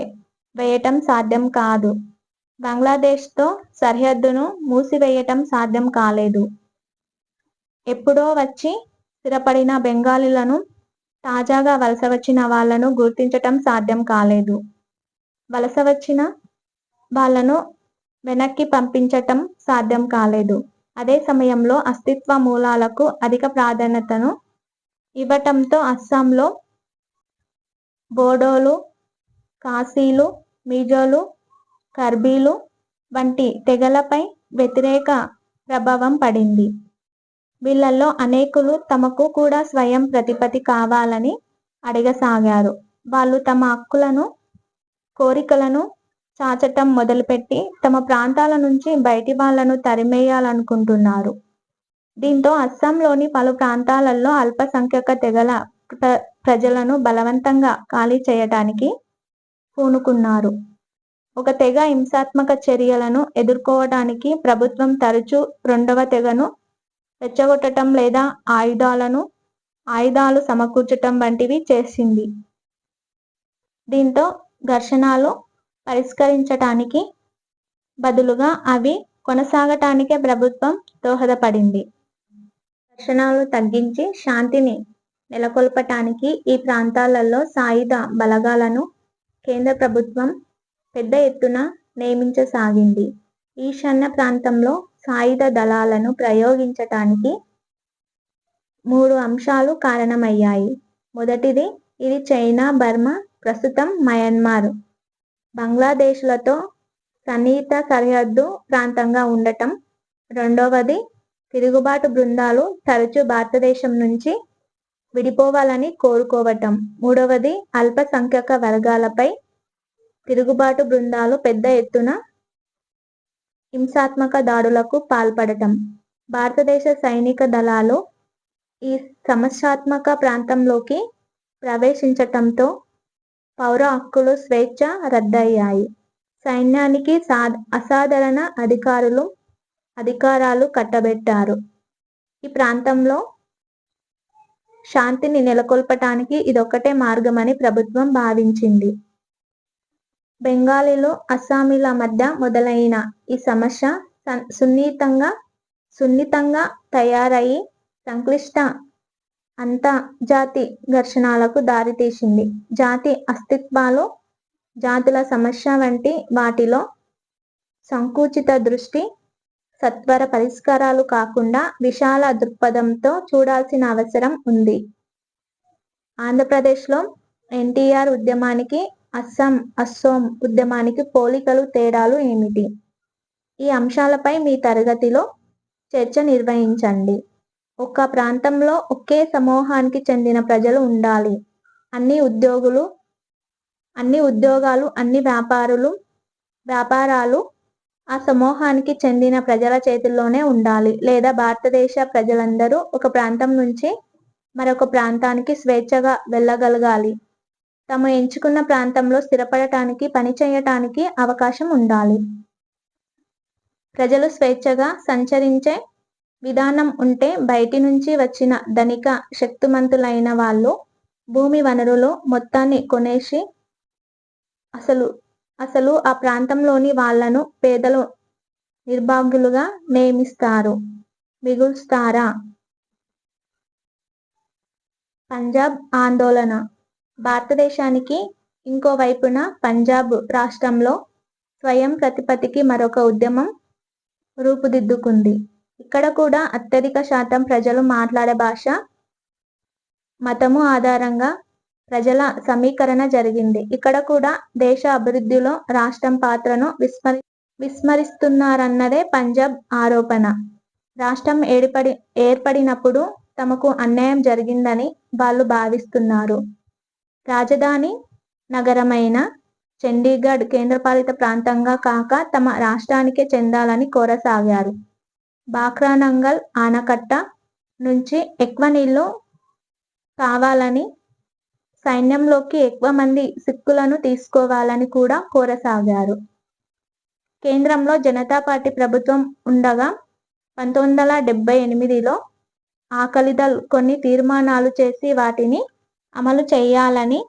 వేయటం సాధ్యం కాదు. బంగ్లాదేశ్తో సరిహద్దును మూసివేయటం సాధ్యం కాలేదు. ఎప్పుడో వచ్చి స్థిరపడిన బెంగాలీలను, తాజాగా వలస వచ్చిన వాళ్లను గుర్తించటం సాధ్యం కాలేదు. వలస వచ్చిన వాళ్లను వెనక్కి పంపించటం సాధ్యం కాలేదు. అదే సమయంలో అస్తిత్వ మూలాలకు అధిక ప్రాధాన్యతను ఇవ్వటంతో అస్సాంలో బోడోలు, ఖాసీలు, మిజోలు, కర్బీలు వంటి తెగలపై వ్యతిరేక ప్రభావం పడింది. వీళ్లలో అనేకులు తమకు కూడా స్వయం ప్రతిపత్తి కావాలని అడగసాగారు. వాళ్ళు తమ హక్కులను, కోరికలను చాచటం మొదలుపెట్టి తమ ప్రాంతాల నుంచి బయటి వాళ్లను తరిమేయాలనుకుంటున్నారు. దీంతో అస్సాంలోని పలు ప్రాంతాలలో అల్పసంఖ్యాక తెగల ప్రజలను బలవంతంగా ఖాళీ చేయటానికి పూనుకున్నారు. ఒక తెగ హింసాత్మక చర్యలను ఎదుర్కోవటానికి ప్రభుత్వం తరచూ రెండవ తెగను రెచ్చగొట్టటం లేదా ఆయుధాలు సమకూర్చటం వంటివి చేసింది. దీంతో ఘర్షణలు పరిష్కరించటానికి బదులుగా అవి కొనసాగటానికే ప్రభుత్వం దోహదపడింది. ఘర్షణలు తగ్గించి శాంతిని నెలకొల్పటానికి ఈ ప్రాంతాలలో సాయుధ బలగాలను కేంద్ర ప్రభుత్వం పెద్ద ఎత్తున నియమించసాగింది. ఈశాన్య ప్రాంతంలో సాయుధ దళాలను ప్రయోగించటానికి 3 అంశాలు కారణమయ్యాయి. మొదటిది, ఇది చైనా, బర్మా, ప్రస్తుతం మయన్మార్, బంగ్లాదేశ్లతో సన్నిహిత సరిహద్దు ప్రాంతంగా ఉండటం. రెండవది, తిరుగుబాటు బృందాలు తరచూ భారతదేశం నుంచి విడిపోవాలని కోరుకోవటం. మూడవది, అల్పసంఖ్యాక వర్గాలపై తిరుగుబాటు బృందాలు పెద్ద ఎత్తున హింసాత్మక దాడులకు పాల్పడటం. భారతదేశ సైనిక దళాలు ఈ సమస్యాత్మక ప్రాంతంలోకి ప్రవేశించటంతో పౌర హక్కులు స్వేచ్ఛ రద్దయ్యాయి. సైన్యానికి అసాధారణ అధికారాలు కట్టబెట్టారు. ఈ ప్రాంతంలో శాంతిని నెలకొల్పటానికి ఇదొక్కటే మార్గమని ప్రభుత్వం భావించింది. బెంగాలీలు, అస్సామీల మధ్య మొదలైన ఈ సమస్య సున్నితంగా తయారయి సంక్లిష్ట అంతర్జాతి ఘర్షణలకు దారితీసింది. జాతి అస్తిత్వాలు, జాతుల సమస్య వంటి వాటిలో సంకుచిత దృష్టి సత్వర పరిష్కారాలు కాకుండా విశాల దృక్పథంతో చూడాల్సిన అవసరం ఉంది. ఆంధ్రప్రదేశ్లో ఎన్టీఆర్ ఉద్యమానికి, అసోం ఉద్యమానికి పోలికలు, తేడాలు ఏమిటి? ఈ అంశాలపై మీ తరగతిలో చర్చ నిర్వహించండి. ఒక ప్రాంతంలో ఒకే సమూహానికి చెందిన ప్రజలు ఉండాలి. అన్ని ఉద్యోగాలు, అన్ని వ్యాపారాలు ఆ సమూహానికి చెందిన ప్రజల చేతుల్లోనే ఉండాలి. లేదా భారతదేశ ప్రజలందరూ ఒక ప్రాంతం నుంచి మరొక ప్రాంతానికి స్వేచ్ఛగా వెళ్ళగలగాలి. తాము ఎంచుకున్న ప్రాంతంలో స్థిరపడటానికి, పనిచేయటానికి అవకాశం ఉండాలి. ప్రజలు స్వేచ్ఛగా సంచరించే విధానం ఉంటే బయటి నుంచి వచ్చిన ధనిక, శక్తిమంతులైన వాళ్ళు భూమి వనరులు మొత్తాన్ని కొనేసి అసలు ఆ ప్రాంతంలోని వాళ్లను పేదలు, నిర్భాగ్యులుగా మిగుల్స్తారా? పంజాబ్ ఆందోళన. భారతదేశానికి ఇంకో వైపున పంజాబ్ రాష్ట్రంలో స్వయం ప్రతిపత్తికి మరొక ఉద్యమం రూపుదిద్దుకుంది. ఇక్కడ కూడా అత్యధిక శాతం ప్రజలు మాట్లాడే భాష, మతము ఆధారంగా ప్రజల సమీకరణ జరిగింది. ఇక్కడ కూడా దేశ అభివృద్ధిలో రాష్ట్రం పాత్రను విస్మరిస్తున్నారన్నదే పంజాబ్ ఆరోపణ. రాష్ట్రం ఏర్పడినప్పుడు తమకు అన్యాయం జరిగిందని వాళ్ళు భావిస్తున్నారు. రాజధాని నగరమైన చండీగఢ్ కేంద్రపాలిత ప్రాంతంగా కాక తమ రాష్ట్రానికే చెందాలని కోరసాగారు. బాక్రానంగల్ ఆనకట్ట నుంచి ఎక్కువ నీళ్లు కావాలని సైన్యంలోకి ఎక్కువ మంది సిక్కులను తీసుకోవాలని కూడా కోరసాగారు. కేంద్రంలో జనతా పార్టీ ప్రభుత్వం ఉండగా 1978లో ఆకలిదళ్ కొన్ని తీర్మానాలు చేసి వాటిని అమలు చేయాలని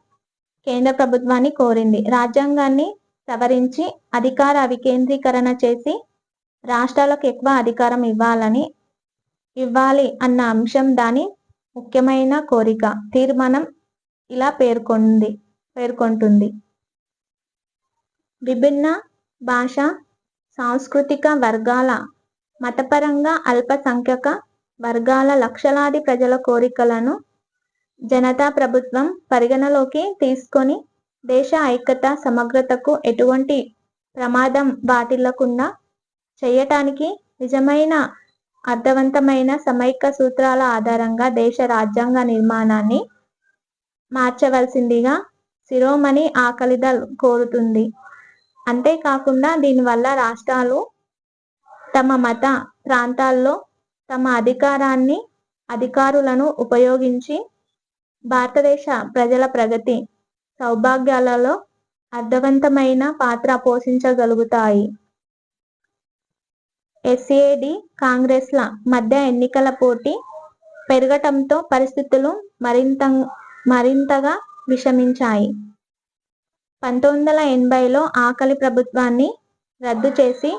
కేంద్ర ప్రభుత్వాన్ని కోరింది. రాజ్యాంగాన్ని సవరించి అధికార వికేంద్రీకరణ చేసి రాష్ట్రాలకు ఎక్కువ అధికారం ఇవ్వాలి అన్న అంశం దాని ముఖ్యమైన కోరిక. తీర్మానం ఇలా పేర్కొంటుంది. విభిన్న భాషా సాంస్కృతిక వర్గాల, మతపరంగా అల్పసంఖ్యాక వర్గాల లక్షలాది ప్రజల కోరికలను జనతా ప్రభుత్వం పరిగణలోకి తీసుకొని దేశ ఐక్యత, సమగ్రతకు ఎటువంటి ప్రమాదం వాటిల్లకుండా చేయటానికి నిజమైన అర్థవంతమైన సమైక్య సూత్రాల ఆధారంగా దేశ రాజ్యాంగ నిర్మాణాన్ని మార్చవలసిందిగా శిరోమణి అకాలీదళ్ కోరుతుంది. అంతేకాకుండా దీనివల్ల రాష్ట్రాలు తమ మత ప్రాంతాల్లో తమ అధికారులను ఉపయోగించి భారతదేశ ప్రజల ప్రగతి, సౌభాగ్యాలలో అర్థవంతమైన పాత్ర పోషించగలుగుతాయి. ఎస్ఏడి, కాంగ్రెస్ల మధ్య ఎన్నికల పోటీ పెరగటంతో పరిస్థితులు మరింతగా విషమించాయి. 1980లో ఆకలి ప్రభుత్వాన్ని రద్దు చేసి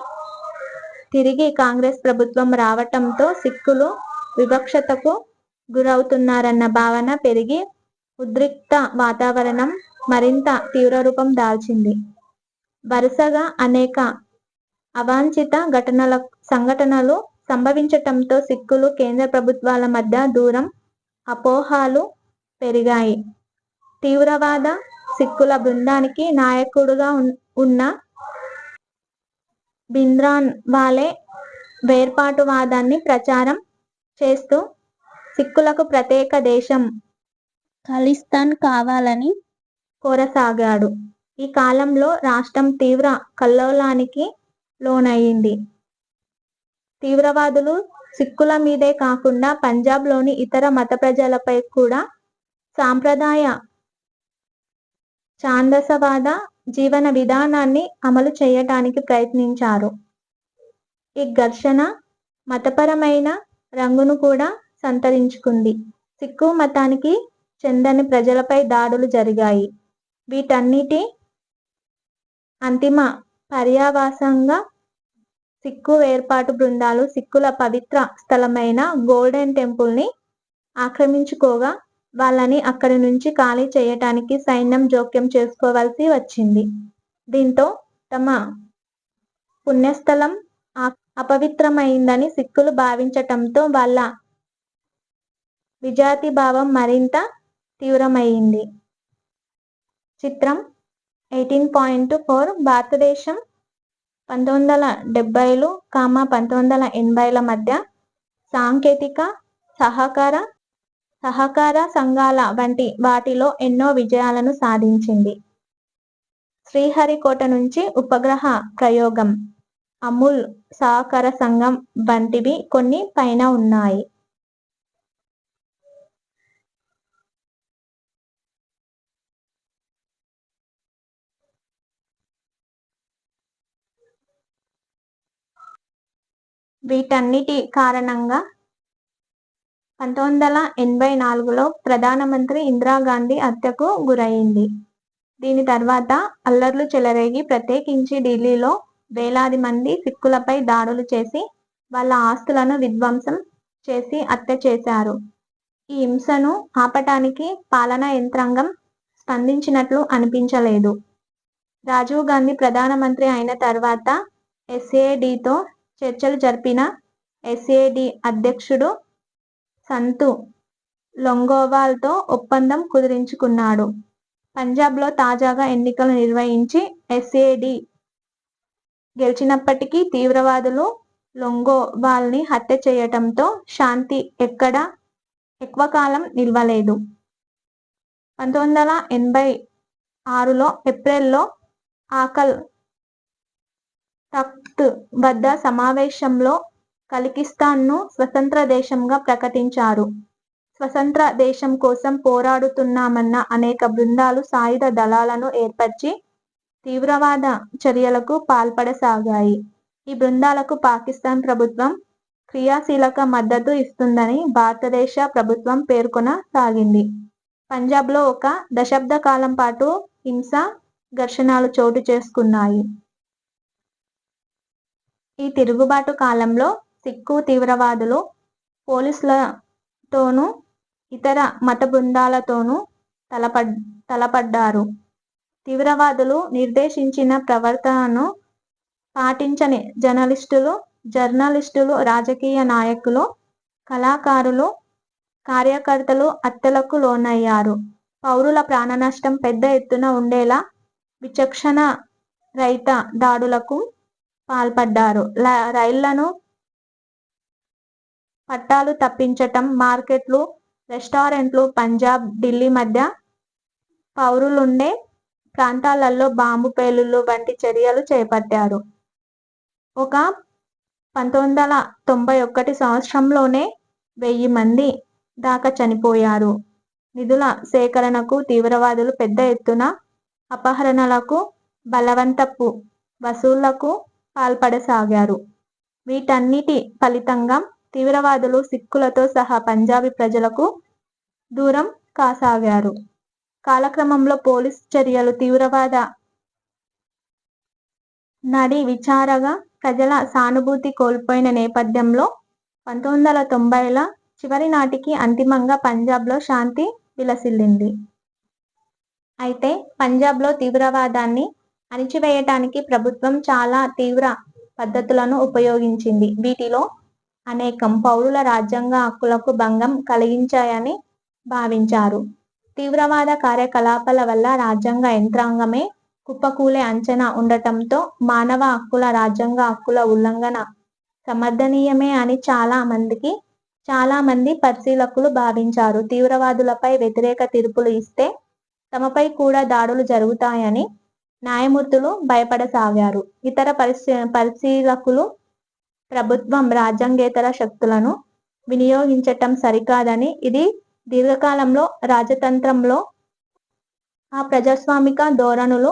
తిరిగి కాంగ్రెస్ ప్రభుత్వం రావటంతో సిక్కులు వివక్షతకు గురవుతున్నారన్న భావన పెరిగి ఉద్రిక్త వాతావరణం మరింత తీవ్రరూపం దాల్చింది. వరుసగా అనేక అవాంఛిత సంఘటనలు సంభవించటంతో సిక్కులు, కేంద్ర ప్రభుత్వాల మధ్య దూరం, అపోహలు పెరిగాయి. తీవ్రవాద సిక్కుల బృందానికి నాయకుడుగా ఉన్న భింద్రన్ వాలే వేర్పాటువాదాన్ని ప్రచారం చేస్తూ సిక్కులకు ప్రత్యేక దేశం ఖలిస్తాన్ కావాలని కోరసాగాడు. ఈ కాలంలో రాష్ట్రం తీవ్ర కల్లోలానికి లోనయింది. తీవ్రవాదులు సిక్కుల మీదే కాకుండా పంజాబ్లోని ఇతర మత ప్రజలపై కూడా సాంప్రదాయ ఛాందసవాద జీవన విధానాన్ని అమలు చేయటానికి ప్రయత్నించారు. ఈ ఘర్షణ మతపరమైన రంగును కూడా సంతరించుకుంది. సిక్కు మతానికి చెందని ప్రజలపై దాడులు జరిగాయి. వీటన్నిటి అంతిమ పర్యవసానంగా సిక్కు వేర్పాటు బృందాలు సిక్కుల పవిత్ర స్థలమైన గోల్డెన్ టెంపుల్ని ఆక్రమించుకోగా వాళ్ళని అక్కడి నుంచి ఖాళీ చేయటానికి సైన్యం జోక్యం చేసుకోవలసి వచ్చింది. దీంతో తమ పుణ్యస్థలం అపవిత్రమైందని సిక్కులు భావించటంతో వాళ్ళ విజాతీభావం మరింత తీవ్రమైంది. చిత్రం 18.4 భారతదేశం 1970లు, 1980ల మధ్య సాంకేతిక సహకార సంఘాల వంటి వాటిలో ఎన్నో విజయాలను సాధించింది. శ్రీహరికోట నుంచి ఉపగ్రహ ప్రయోగం, అమూల్ సహకార సంఘం వంటివి కొన్ని పైన ఉన్నాయి. వీటన్నిటి కారణంగా 1984లో ప్రధానమంత్రి ఇందిరాగాంధీ హత్యకు గురైంది. దీని తర్వాత అల్లర్లు చెలరేగి ప్రత్యేకించి ఢిల్లీలో వేలాది మంది సిక్కులపై దాడులు చేసి వాళ్ళ ఆస్తులను విధ్వంసం చేసి హత్య చేశారు. ఈ హింసను ఆపటానికి పాలనా యంత్రాంగం స్పందించినట్లు అనిపించలేదు. రాజీవ్ గాంధీ ప్రధానమంత్రి అయిన తర్వాత ఎస్ఏడితో చర్చలు జరిపిన ఎస్ఏడి అధ్యక్షుడు సంతు లొంగోవాల్తో ఒప్పందం కుదుర్చుకున్నాడు. పంజాబ్లో తాజాగా ఎన్నికలు నిర్వహించి ఎస్ఏడి గెలిచినప్పటికీ తీవ్రవాదులు లొంగోవాల్ని హత్య చేయటంతో శాంతి ఎక్కువ కాలం నిలవలేదు. 1986లో ఏప్రిల్లో అకాల్ తఖ్త్ వద్ద సమావేశంలో ఖలిస్తాన్ను స్వతంత్ర దేశంగా ప్రకటించారు. స్వతంత్ర దేశం కోసం పోరాడుతున్నామన్న అనేక బృందాలు సాయుధ దళాలను ఏర్పరిచి తీవ్రవాద చర్యలకు పాల్పడసాగాయి. ఈ బృందాలకు పాకిస్తాన్ ప్రభుత్వం క్రియాశీలక మద్దతు ఇస్తుందని భారతదేశ ప్రభుత్వం పేర్కొనసాగింది. పంజాబ్లో ఒక దశాబ్ద కాలం పాటు హింస, ఘర్షణలు చోటు చేసుకున్నాయి. ఈ తిరుగుబాటు కాలంలో సిక్కు తీవ్రవాదులు పోలీసులతోనూ ఇతర మత బృందాలతోనూ తలపడ్డారు. తీవ్రవాదులు నిర్దేశించిన ప్రవర్తనను పాటించని జర్నలిస్టులు, రాజకీయ నాయకులు, కళాకారులు, కార్యకర్తలు హత్యలకు లోనయ్యారు. పౌరుల ప్రాణనష్టం పెద్ద ఎత్తున ఉండేలా విచక్షణ రహిత దాడులకు పాల్పడ్డారు. రైళ్లను పట్టాలు తప్పించటం, మార్కెట్లు, రెస్టారెంట్లు, పంజాబ్, ఢిల్లీ మధ్య పౌరులుండే ప్రాంతాలలో బాంబు పేలుళ్లు వంటి చర్యలు చేపట్టారు. ఒక 1991 సంవత్సరంలోనే 1000 మంది దాకా చనిపోయారు. నిధుల సేకరణకు తీవ్రవాదులు పెద్ద ఎత్తున అపహరణలకు, బలవంతపు వసూళ్లకు పాల్పడసాగారు. వీటన్నిటి ఫలితంగా తీవ్రవాదులు సిక్కులతో సహా పంజాబీ ప్రజలకు దూరం కాసాగారు. కాలక్రమంలో పోలీసు చర్యలు తీవ్రవాద నడి విచారగా ప్రజల సానుభూతి కోల్పోయిన నేపథ్యంలో 1990ల చివరి నాటికి అంతిమంగా పంజాబ్లో శాంతి విలసిల్లింది. అయితే పంజాబ్లో తీవ్రవాదాన్ని అణిచివేయటానికి ప్రభుత్వం చాలా తీవ్ర పద్ధతులను ఉపయోగించింది. వీటిలో అనేకం పౌరుల రాజ్యాంగ హక్కులకు భంగం కలిగించాయని భావించారు. తీవ్రవాద కార్యకలాపాల వల్ల రాజ్యాంగ యంత్రాంగమే కుప్పకూలే అంచనా ఉండటంతో మానవ హక్కుల, రాజ్యాంగ హక్కుల ఉల్లంఘన సమర్థనీయమే అని చాలా మంది పరిశీలకులు భావించారు. తీవ్రవాదులపై వ్యతిరేక తీర్పులు ఇస్తే తమపై కూడా దాడులు జరుగుతాయని న్యాయమూర్తులు భయపడసాగారు. ఇతర పరిశీలకులు ప్రభుత్వం రాజ్యాంగేతర శక్తులను వినియోగించటం సరికాదని, ఇది దీర్ఘకాలంలో రాజతంత్రంలో ఆ ప్రజాస్వామిక ధోరణులు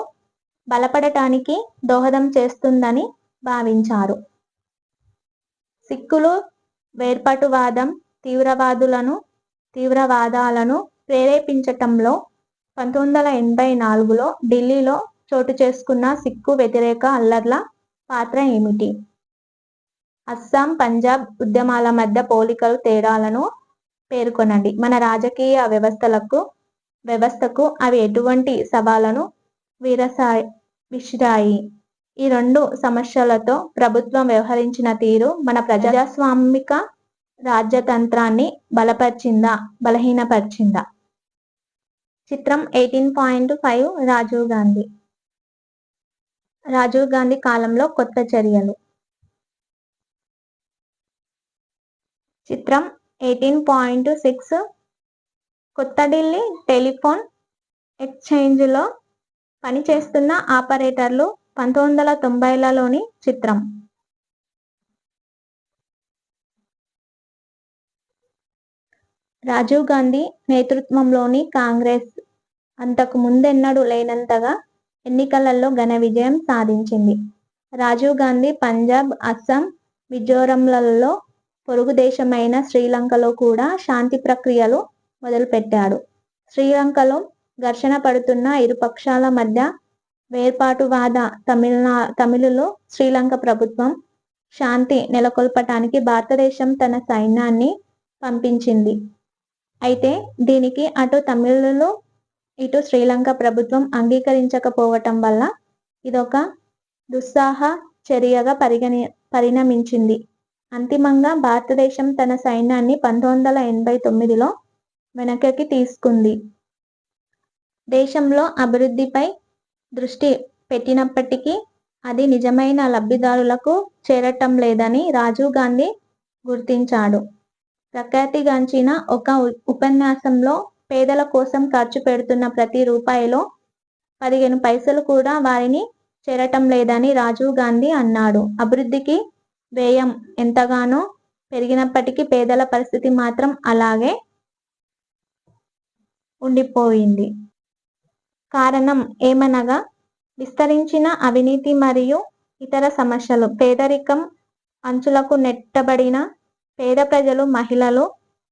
బలపడటానికి దోహదం చేస్తుందని భావించారు. సిక్కులు వేర్పాటువాదం, తీవ్రవాదాలను ప్రేరేపించటంలో 1984లో ఢిల్లీలో చోటు చేసుకున్న సిక్కు వ్యతిరేక అల్లర్ల పాత్ర ఏమిటి? అస్సాం, పంజాబ్ ఉద్యమాల మధ్య పోలికలు, తేడాలను పేర్కొనండి. మన రాజకీయ వ్యవస్థకు అవి ఎటువంటి సవాళ్లను విసిరాయి? ఈ రెండు సమస్యలతో ప్రభుత్వం వ్యవహరించిన తీరు మన ప్రజాస్వామిక రాజ్యతంత్రాన్ని బలపరిచిందా, బలహీనపరిచిందా? చిత్రం 18.5 రాజీవ్ గాంధీ కాలంలో కొత్త చర్యలు. చిత్రం 18.6 కొత్త ఢిల్లీ టెలిఫోన్ ఎక్స్చేంజ్లో పనిచేస్తున్న ఆపరేటర్లు 1990లలోని చిత్రం. రాజీవ్ గాంధీ నేతృత్వంలోని కాంగ్రెస్ అంతకు ముందెన్నడూ లేనంతగా ఎన్నికలలో ఘన విజయం సాధించింది. రాజీవ్ గాంధీ పంజాబ్, అస్సాం, మిజోరంలలో పొరుగు దేశమైన శ్రీలంకలో కూడా శాంతి ప్రక్రియలు మొదలుపెట్టాడు. శ్రీలంకలో ఘర్షణ పడుతున్న ఇరుపక్షాల మధ్య వేర్పాటువాద తమిళులు శ్రీలంక ప్రభుత్వం శాంతి నెలకొల్పటానికి భారతదేశం తన సైన్యాన్ని పంపించింది. అయితే దీనికి అటు తమిళులు, ఇటు శ్రీలంక ప్రభుత్వం అంగీకరించకపోవటం వల్ల ఇదొక దుస్సాహ చర్యగా పరిణమించింది. అంతిమంగా భారతదేశం తన సైన్యాన్ని 1989లో వెనక్కి తీసుకుంది. దేశంలో అభివృద్ధిపై దృష్టి పెట్టినప్పటికీ అది నిజమైన లబ్ధిదారులకు చేరటం లేదని రాజీవ్ గాంధీ గుర్తించాడు. ప్రఖ్యాతిగాంచిన ఒక ఉపన్యాసంలో పేదల కోసం ఖర్చు పెడుతున్న ప్రతి రూపాయిలో 15 పైసలు కూడా వారిని చేరటం లేదని రాజీవ్ గాంధీ అన్నాడు. అభివృద్ధికి వ్యయం ఎంతగానో పెరిగినప్పటికీ పేదల పరిస్థితి మాత్రం అలాగే ఉండిపోయింది. కారణం ఏమనగా విస్తరించిన అవినీతి మరియు ఇతర సమస్యలు. పేదరికం అంచులకు నెట్టబడిన పేద ప్రజలు, మహిళలు,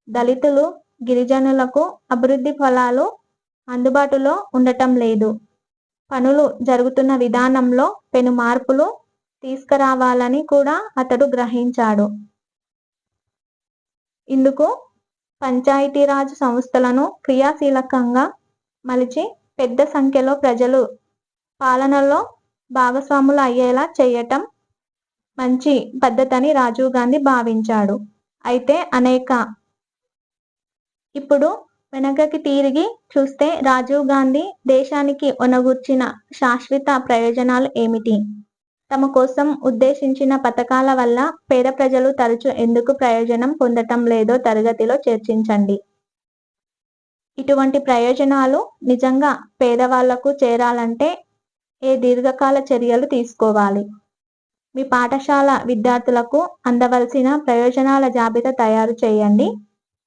దళితులు, గిరిజనులకు అభివృద్ధి ఫలాలు అందుబాటులో ఉండటం లేదు. పనులు జరుగుతున్న విధానంలో పెను మార్పులు తీసుకురావాలని కూడా అతడు గ్రహించాడు. ఇందుకు పంచాయతీరాజ్ సంస్థలను క్రియాశీలకంగా మలిచి పెద్ద సంఖ్యలో ప్రజలు పాలనలో భాగస్వాములు అయ్యేలా చేయటం మంచి పద్ధతని రాజీవ్ గాంధీ భావించాడు. అయితే ఇప్పుడు వెనకకి తిరిగి చూస్తే రాజీవ్ గాంధీ దేశానికి ఒనగూర్చిన శాశ్వత ప్రయోజనాలు ఏమిటి? తమ కోసం ఉద్దేశించిన పథకాల వల్ల పేద ప్రజలు తరచూ ఎందుకు ప్రయోజనం పొందటం లేదో తరగతిలో చర్చించండి. ఇటువంటి ప్రయోజనాలు నిజంగా పేదవాళ్లకు చేరాలంటే ఏ దీర్ఘకాల చర్యలు తీసుకోవాలి? మీ పాఠశాల విద్యార్థులకు అందవలసిన ప్రయోజనాల జాబితా తయారు చేయండి.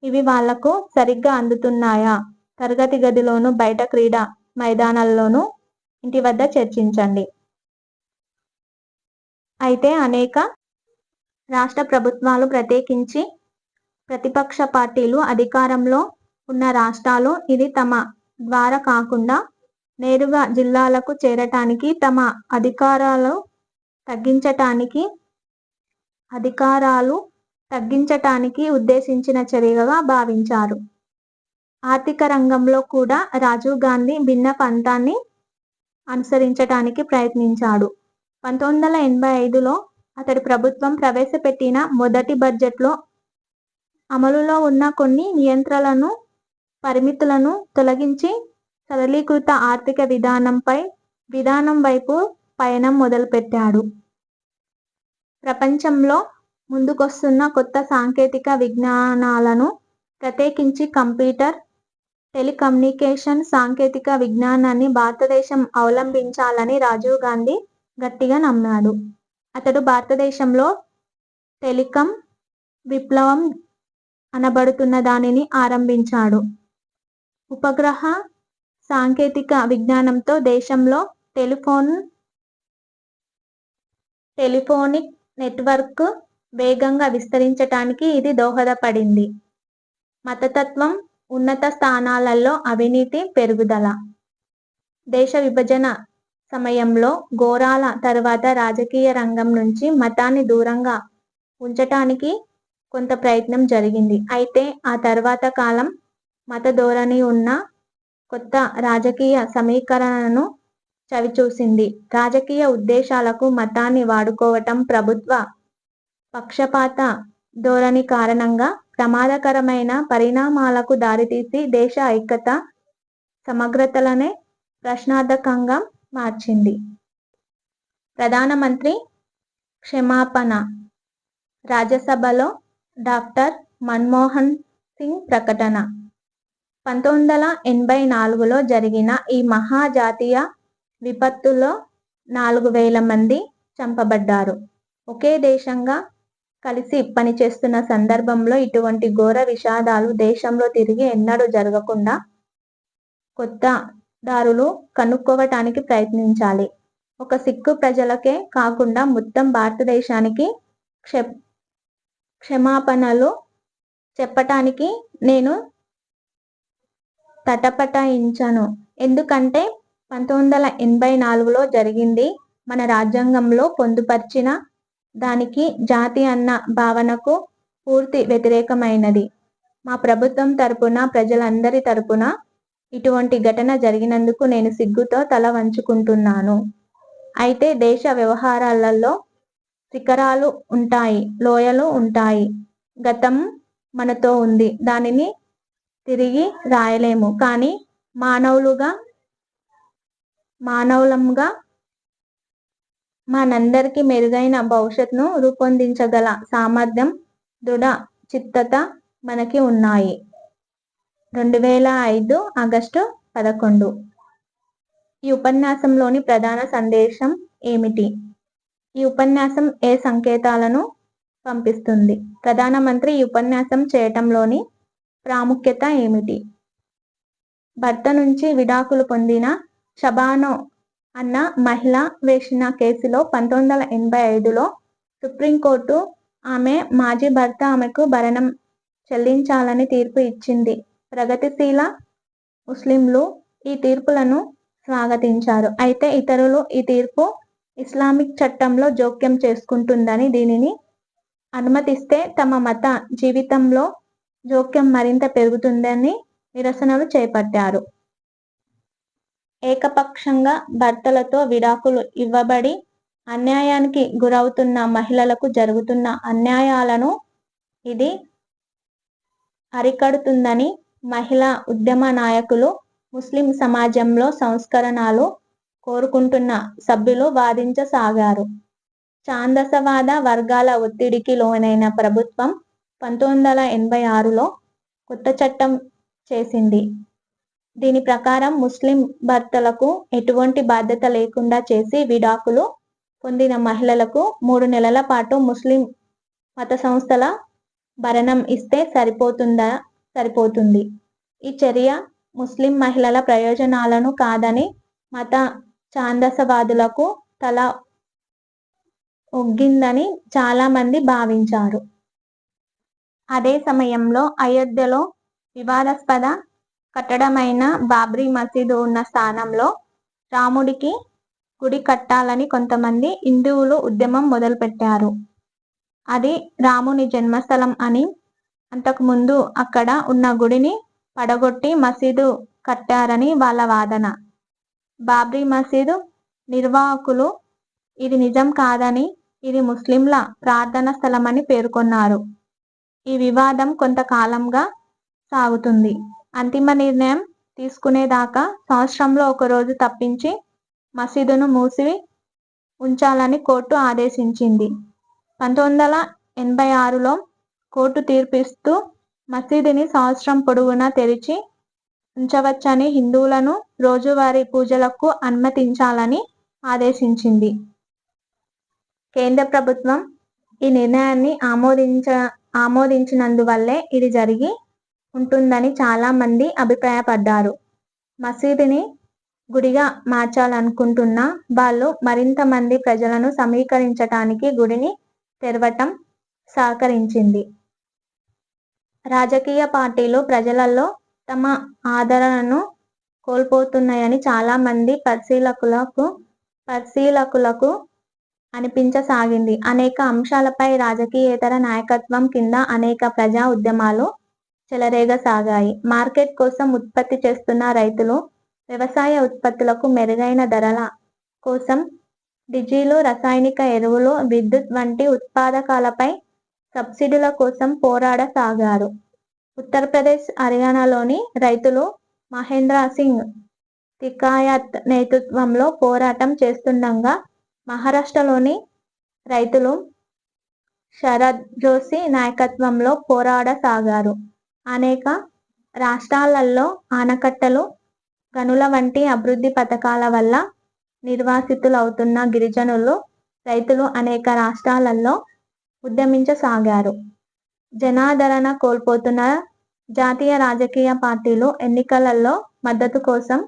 ఇవి వాళ్లకు సరిగ్గా అందుతున్నాయా? తరగతి గదిలోనూ, బయట క్రీడా మైదానాల్లోనూ, ఇంటి వద్ద చర్చించండి. అయితే అనేక రాష్ట్ర ప్రభుత్వాలు, ప్రత్యేకించి ప్రతిపక్ష పార్టీలు అధికారంలో ఉన్న రాష్ట్రాలు ఇది తమ ద్వారా కాకుండా నేరుగా జిల్లాలకు చేరటానికి, తమ అధికారాలు తగ్గించటానికి ఉద్దేశించిన చర్యగా భావించారు. ఆర్థిక రంగంలో కూడా రాజీవ్ గాంధీ భిన్న పంథాన్ని అనుసరించటానికి ప్రయత్నించాడు. 1985లో అతడి ప్రభుత్వం ప్రవేశపెట్టిన మొదటి బడ్జెట్లో అమలులో ఉన్న కొన్ని నియంత్రణలను, పరిమితులను తొలగించి సరళీకృత ఆర్థిక విధానం వైపు పయనం మొదలుపెట్టాడు. ప్రపంచంలో ముందుకొస్తున్న కొత్త సాంకేతిక విజ్ఞానాలను, ప్రత్యేకించి కంప్యూటర్, టెలికమ్యూనికేషన్ సాంకేతిక విజ్ఞానాన్ని భారతదేశం అవలంబించాలని రాజీవ్ గాంధీ గట్టిగా నమ్మాడు. అతడు భారతదేశంలో టెలికాం విప్లవం అనబడుతున్న దానిని ఆరంభించాడు. ఉపగ్రహ సాంకేతిక విజ్ఞానంతో దేశంలో టెలిఫోనిక్ నెట్వర్క్ వేగంగా విస్తరించటానికి ఇది దోహదపడింది. మతతత్వం, ఉన్నత స్థానాలలో అవినీతి పెరుగుదల. దేశ విభజన సమయంలో గోరాల తర్వాత రాజకీయ రంగం నుంచి మతాన్ని దూరంగా ఉంచటానికి కొంత ప్రయత్నం జరిగింది. అయితే ఆ తర్వాత కాలం మత ధోరణి ఉన్న కొత్త రాజకీయ సమీకరణను చవిచూసింది. రాజకీయ ఉద్దేశాలకు మతాన్ని వాడుకోవటం ప్రభుత్వ పక్షపాత ధోరణి కారణంగా ప్రమాదకరమైన పరిణామాలకు దారితీసి దేశ ఐక్యత, సమగ్రతలనే ప్రశ్నార్థకంగా మార్చింది. ప్రధానమంత్రి క్షమాపణ. రాజ్యసభలో డాక్టర్ మన్మోహన్ సింగ్ ప్రకటన. 1984లో జరిగిన ఈ మహా జాతీయ విపత్తులో 4,000 మంది చంపబడ్డారు. ఒకే దేశంగా కలిసి పనిచేస్తున్న సందర్భంలో ఇటువంటి ఘోర విషాదాలు దేశంలో తిరిగి ఎన్నడూ జరగకుండా కొత్త దారులు కనుక్కోవటానికి ప్రయత్నించాలి. ఒక సిక్కు ప్రజలకే కాకుండా మొత్తం భారతదేశానికి క్షమాపణలు చెప్పటానికి నేను తటపటాయించను. ఎందుకంటే 1984లో జరిగింది మన రాజ్యాంగంలో పొందుపర్చిన దానికి, జాతి అన్న భావనకు పూర్తి వ్యతిరేకమైనది. మా ప్రభుత్వం తరపున, ప్రజలందరి తరపున ఇటువంటి ఘటన జరిగినందుకు నేను సిగ్గుతో తల వంచుకుంటున్నాను. అయితే దేశ వ్యవహారాలలో శిఖరాలు ఉంటాయి, లోయలు ఉంటాయి. గతం మనతో ఉంది, దానిని తిరిగి రాయలేము. కానీ మానవులంగా మనందరికీ మెరుగైన భవిష్యత్తును రూపొందించగల సామర్థ్యం, దృఢ చిత్తత మనకి ఉన్నాయి. 2005 ఆగస్టు 11. ఈ ఉపన్యాసంలోని ప్రధాన సందేశం ఏమిటి? ఈ ఉపన్యాసం ఏ సంకేతాలను పంపిస్తుంది? ప్రధానమంత్రి ఈ ఉపన్యాసం చేయటంలోని ప్రాముఖ్యత ఏమిటి? భర్త నుంచి విడాకులు పొందిన షబానో అన్న మహిళ వేసిన కేసులో 1985లో సుప్రీంకోర్టు ఆమె మాజీ భర్త ఆమెకు భరణం చెల్లించాలని తీర్పు ఇచ్చింది. ప్రగతిశీల ముస్లింలు ఈ తీర్పులను స్వాగతించారు. అయితే ఇతరులు ఈ తీర్పు ఇస్లామిక్ చట్టంలో జోక్యం చేసుకుంటుందని, దీనిని అనుమతిస్తే తమ మత జీవితంలో జోక్యం మరింత పెరుగుతుందని నిరసనలు చేపట్టారు. ఏకపక్షంగా భర్తలతో విడాకులు ఇవ్వబడి అన్యాయానికి గురవుతున్న మహిళలకు జరుగుతున్న అన్యాయాలను ఇది అరికడుతుందని మహిళా ఉద్యమ నాయకులు, ముస్లిం సమాజంలో సంస్కరణలు కోరుకుంటున్న సభ్యులు వాదించసాగారు. ఛాందసవాద వర్గాల ఒత్తిడికి లోనైన ప్రభుత్వం 1986లో కొత్త చట్టం చేసింది. దీని ప్రకారం ముస్లిం భర్తలకు ఎటువంటి బాధ్యత లేకుండా చేసి విడాకులు పొందిన మహిళలకు 3 నెలల పాటు ముస్లిం మత సంస్థల భరణం ఇస్తే సరిపోతుంది. ఈ చర్య ముస్లిం మహిళల ప్రయోజనాలను కాదని మత ఛాందసవాదులకు తల ఒగ్గిందని చాలామంది భావించారు. అదే సమయంలో అయోధ్యలో వివాదాస్పద కట్టడమైన బాబ్రీ మసీదు ఉన్న స్థానంలో రాముడికి గుడి కట్టాలని కొంతమంది హిందువులు ఉద్యమం మొదలుపెట్టారు. అది రాముని జన్మస్థలం అని, అంతకుముందు అక్కడ ఉన్న గుడిని పడగొట్టి మసీదు కట్టారని వాళ్ళ వాదన. బాబ్రీ మసీదు నిర్వాహకులు ఇది నిజం కాదని, ఇది ముస్లింల ప్రార్థనా స్థలమని పేర్కొన్నారు. ఈ వివాదం కొంతకాలంగా సాగుతుంది. అంతిమ నిర్ణయం తీసుకునేదాకా సంవత్సరంలో ఒకరోజు తప్పించి మసీదును మూసి ఉంచాలని కోర్టు ఆదేశించింది. 1986లో కోర్టు తీర్పు ఇస్తూ మసీదుని సంవత్సరం పొడవునా తెరిచి ఉంచవచ్చని, హిందువులను రోజువారీ పూజలకు అనుమతించాలని ఆదేశించింది. కేంద్ర ప్రభుత్వం ఈ నిర్ణయాన్ని ఆమోదించినందువల్లే ఇది జరిగి ఉంటుందని చాలామంది అభిప్రాయపడ్డారు. మసీదుని గుడిగా మార్చాలనుకుంటున్న వాళ్ళు మరింత మంది ప్రజలను సమీకరించటానికి గుడిని తెరవటం సహకరించింది. రాజకీయ పార్టీలు ప్రజలలో తమ ఆదరణను కోల్పోతున్నాయని చాలామంది పరిశీలకులకు అనిపించసాగింది. అనేక అంశాలపై రాజకీయేతర నాయకత్వం కింద అనేక ప్రజా ఉద్యమాలు చెలరేగసాగాయి. మార్కెట్ కోసం ఉత్పత్తి చేస్తున్న రైతులు వ్యవసాయ ఉత్పత్తులకు మెరుగైన ధరల కోసం డీజిలు, రసాయనిక ఎరువులు, విద్యుత్ వంటి ఉత్పాదకాలపై సబ్సిడీల కోసం పోరాడసాగారు. ఉత్తరప్రదేశ్, హర్యానాలోని రైతులు మహేంద్ర సింగ్ తికాయత్ నేతృత్వంలో పోరాటం చేస్తుండగా, మహారాష్ట్రలోని రైతులు శరద్ జోషి నాయకత్వంలో పోరాడసాగారు. అనేక రాష్ట్రాలలో ఆనకట్టలు, గనుల వంటి అభివృద్ధి పథకాల వల్ల నిర్వాసితులవుతున్న గిరిజనులు, రైతులు అనేక రాష్ట్రాలలో ఉద్యమించసాగారు. జనాదరణ కోల్పోతున్న జాతీయ రాజకీయ పార్టీలు ఎన్నికలలో మద్దతు కోసం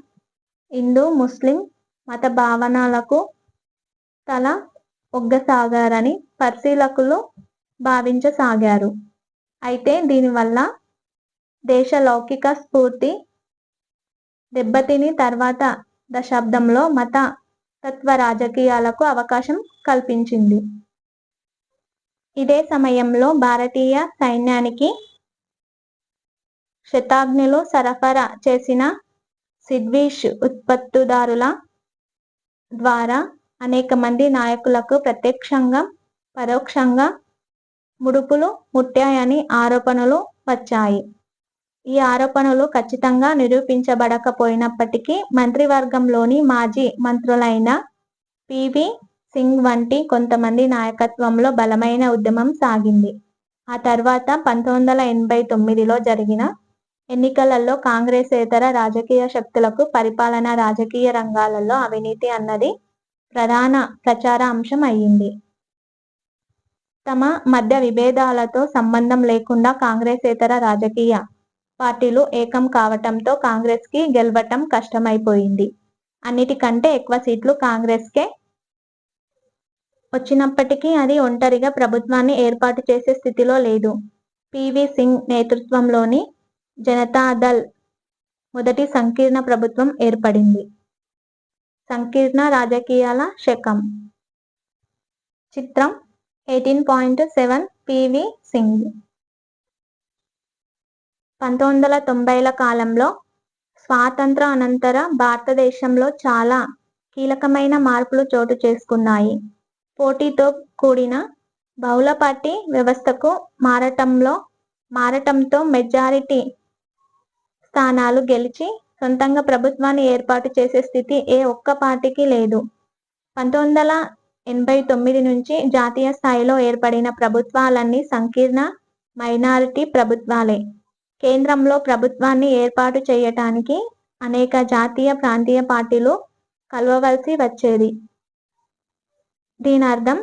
హిందూ, ముస్లిం మత భావనలకు తల ఒగ్గసాగారని పరిశీలకులు భావించసాగారు. అయితే దీనివల్ల దేశ లౌకిక స్ఫూర్తి దెబ్బతిని తర్వాత దశాబ్దంలో మత తత్వ రాజకీయాలకు అవకాశం కల్పించింది. ఇదే సమయంలో భారతీయ సైన్యానికి శతాగ్నులు సరఫరా చేసిన సిడ్విష్ ఉత్పత్తుదారుల ద్వారా అనేక మంది నాయకులకు ప్రత్యక్షంగా, పరోక్షంగా ముడుపులు ముట్టాయని ఆరోపణలు వచ్చాయి. ఈ ఆరోపణలు ఖచ్చితంగా నిరూపించబడకపోయినప్పటికీ మంత్రివర్గంలోని మాజీ మంత్రులైన పివి సింగ్ వంటి కొంతమంది నాయకత్వంలో బలమైన ఉద్యమం సాగింది. ఆ తర్వాత 1989లో జరిగిన ఎన్నికలలో కాంగ్రెసేతర రాజకీయ శక్తులకు పరిపాలన, రాజకీయ రంగాలలో అవినీతి అన్నది ప్రధాన ప్రచార అంశం అయ్యింది. తమ మధ్య విభేదాలతో సంబంధం లేకుండా కాంగ్రెసేతర రాజకీయ పార్టీలు ఏకం కావటంతో కాంగ్రెస్కి గెలవటం కష్టమైపోయింది. అన్నిటికంటే ఎక్కువ సీట్లు కాంగ్రెస్కే వచ్చినప్పటికీ అది ఒంటరిగా ప్రభుత్వాన్ని ఏర్పాటు చేసే స్థితిలో లేదు. పివి సింగ్ నేతృత్వంలోని జనతాదళ్ మొదటి సంకీర్ణ ప్రభుత్వం ఏర్పడింది. సంకీర్ణ రాజకీయాల శకం. చిత్రం 18.7 పివి సింగ్ 1990ల కాలంలో స్వాతంత్ర అనంతర భారతదేశంలో చాలా కీలకమైన మార్పులు చోటు చేసుకున్నాయి. పోటీతో కూడిన బహుళ పార్టీ వ్యవస్థకు మారటంతో మెజారిటీ స్థానాలు గెలిచి సొంతంగా ప్రభుత్వాన్ని ఏర్పాటు చేసే స్థితి ఏ ఒక్క పార్టీకి లేదు. 1989 నుంచి జాతీయ స్థాయిలో ఏర్పడిన ప్రభుత్వాలన్నీ సంకీర్ణ మైనారిటీ ప్రభుత్వాలే. కేంద్రంలో ప్రభుత్వాన్ని ఏర్పాటు చేయటానికి అనేక జాతీయ ప్రాంతీయ పార్టీలు కలవవలసి వచ్చేది. దీనర్థం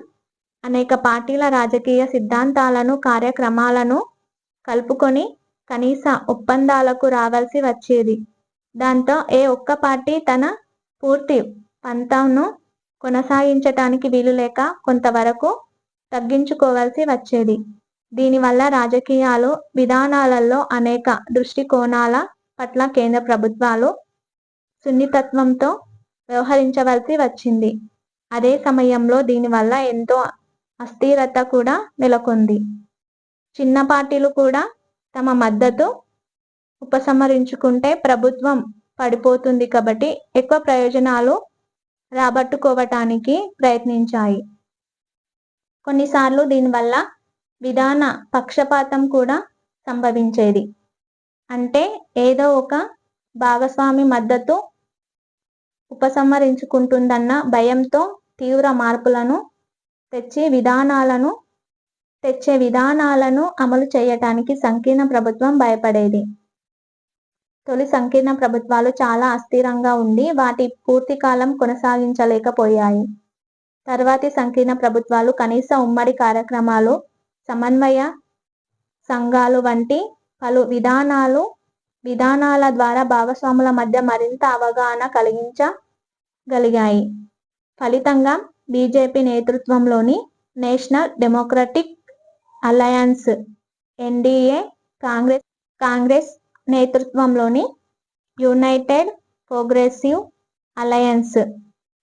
అనేక పార్టీల రాజకీయ సిద్ధాంతాలను కార్యక్రమాలను కలుపుకొని కనీస ఒప్పందాలకు రావాల్సి వచ్చేది. దాంతో ఏ ఒక్క పార్టీ తన పూర్తి పంతాను కొనసాగించటానికి వీలులేక కొంతవరకు తగ్గించుకోవాల్సి వచ్చేది. దీనివల్ల రాజకీయాలు విధానాలలో అనేక దృష్టికోణాల పట్ల కేంద్ర ప్రభుత్వాలు సున్నితత్వంతో వ్యవహరించవలసి వచ్చింది. అదే సమయంలో దీనివల్ల ఎంతో అస్థిరత కూడా నెలకొంది. చిన్న పార్టీలు కూడా తమ మద్దతు ఉపసంహరించుకుంటే ప్రభుత్వం పడిపోతుంది కాబట్టి ఎక్కువ ప్రయోజనాలు రాబట్టుకోవటానికి ప్రయత్నించాయి. కొన్నిసార్లు దీనివల్ల విధాన పక్షపాతం కూడా సంభవించేది. అంటే ఏదో ఒక భాగస్వామి మద్దతు ఉపసంహరించుకుంటుందన్న భయంతో తీవ్ర మార్పులను తెచ్చే విధానాలను అమలు చేయటానికి సంకీర్ణ ప్రభుత్వం భయపడేది. తొలి సంకీర్ణ ప్రభుత్వాలు చాలా అస్థిరంగా ఉండి వాటి పూర్తికాలం కొనసాగించలేకపోయాయి. తర్వాతి సంకీర్ణ ప్రభుత్వాలు కనీస ఉమ్మడి కార్యక్రమాలు, సమన్వయ సంఘాలు వంటి పలు విధానాల ద్వారా భాగస్వాముల మధ్య మరింత అవగాహన కలిగించగలిగాయి. ఫలితంగా బీజేపీ నేతృత్వంలోని national Democratic alliance NDA, Congress నేతృత్వంలోని యునైటెడ్ ప్రోగ్రెసివ్ అలయన్స్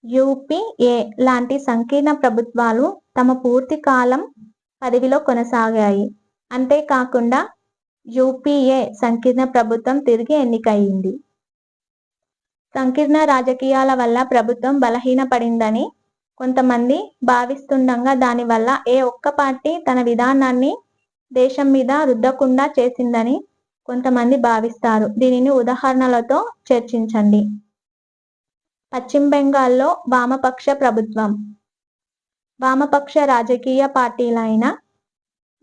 యూపీఏ లాంటి సంకీర్ణ ప్రభుత్వాలు తమ పూర్తి కాలం పదవిలో కొనసాగాయి. అంతేకాకుండా యూపీఏ సంకీర్ణ ప్రభుత్వం తిరిగి ఎన్నికయింది. సంకీర్ణ రాజకీయాల వల్ల ప్రభుత్వం బలహీనపడిందని కొంతమంది భావిస్తుండగా దానివల్ల ఏ ఒక్క పార్టీ తన విధానాన్ని దేశం మీద రుద్దకుండా చేసిందని కొంతమంది భావిస్తారు. దీనిని ఉదాహరణలతో చర్చించండి. పశ్చిమ బెంగాల్లో వామపక్ష ప్రభుత్వం. వామపక్ష రాజకీయ పార్టీలైన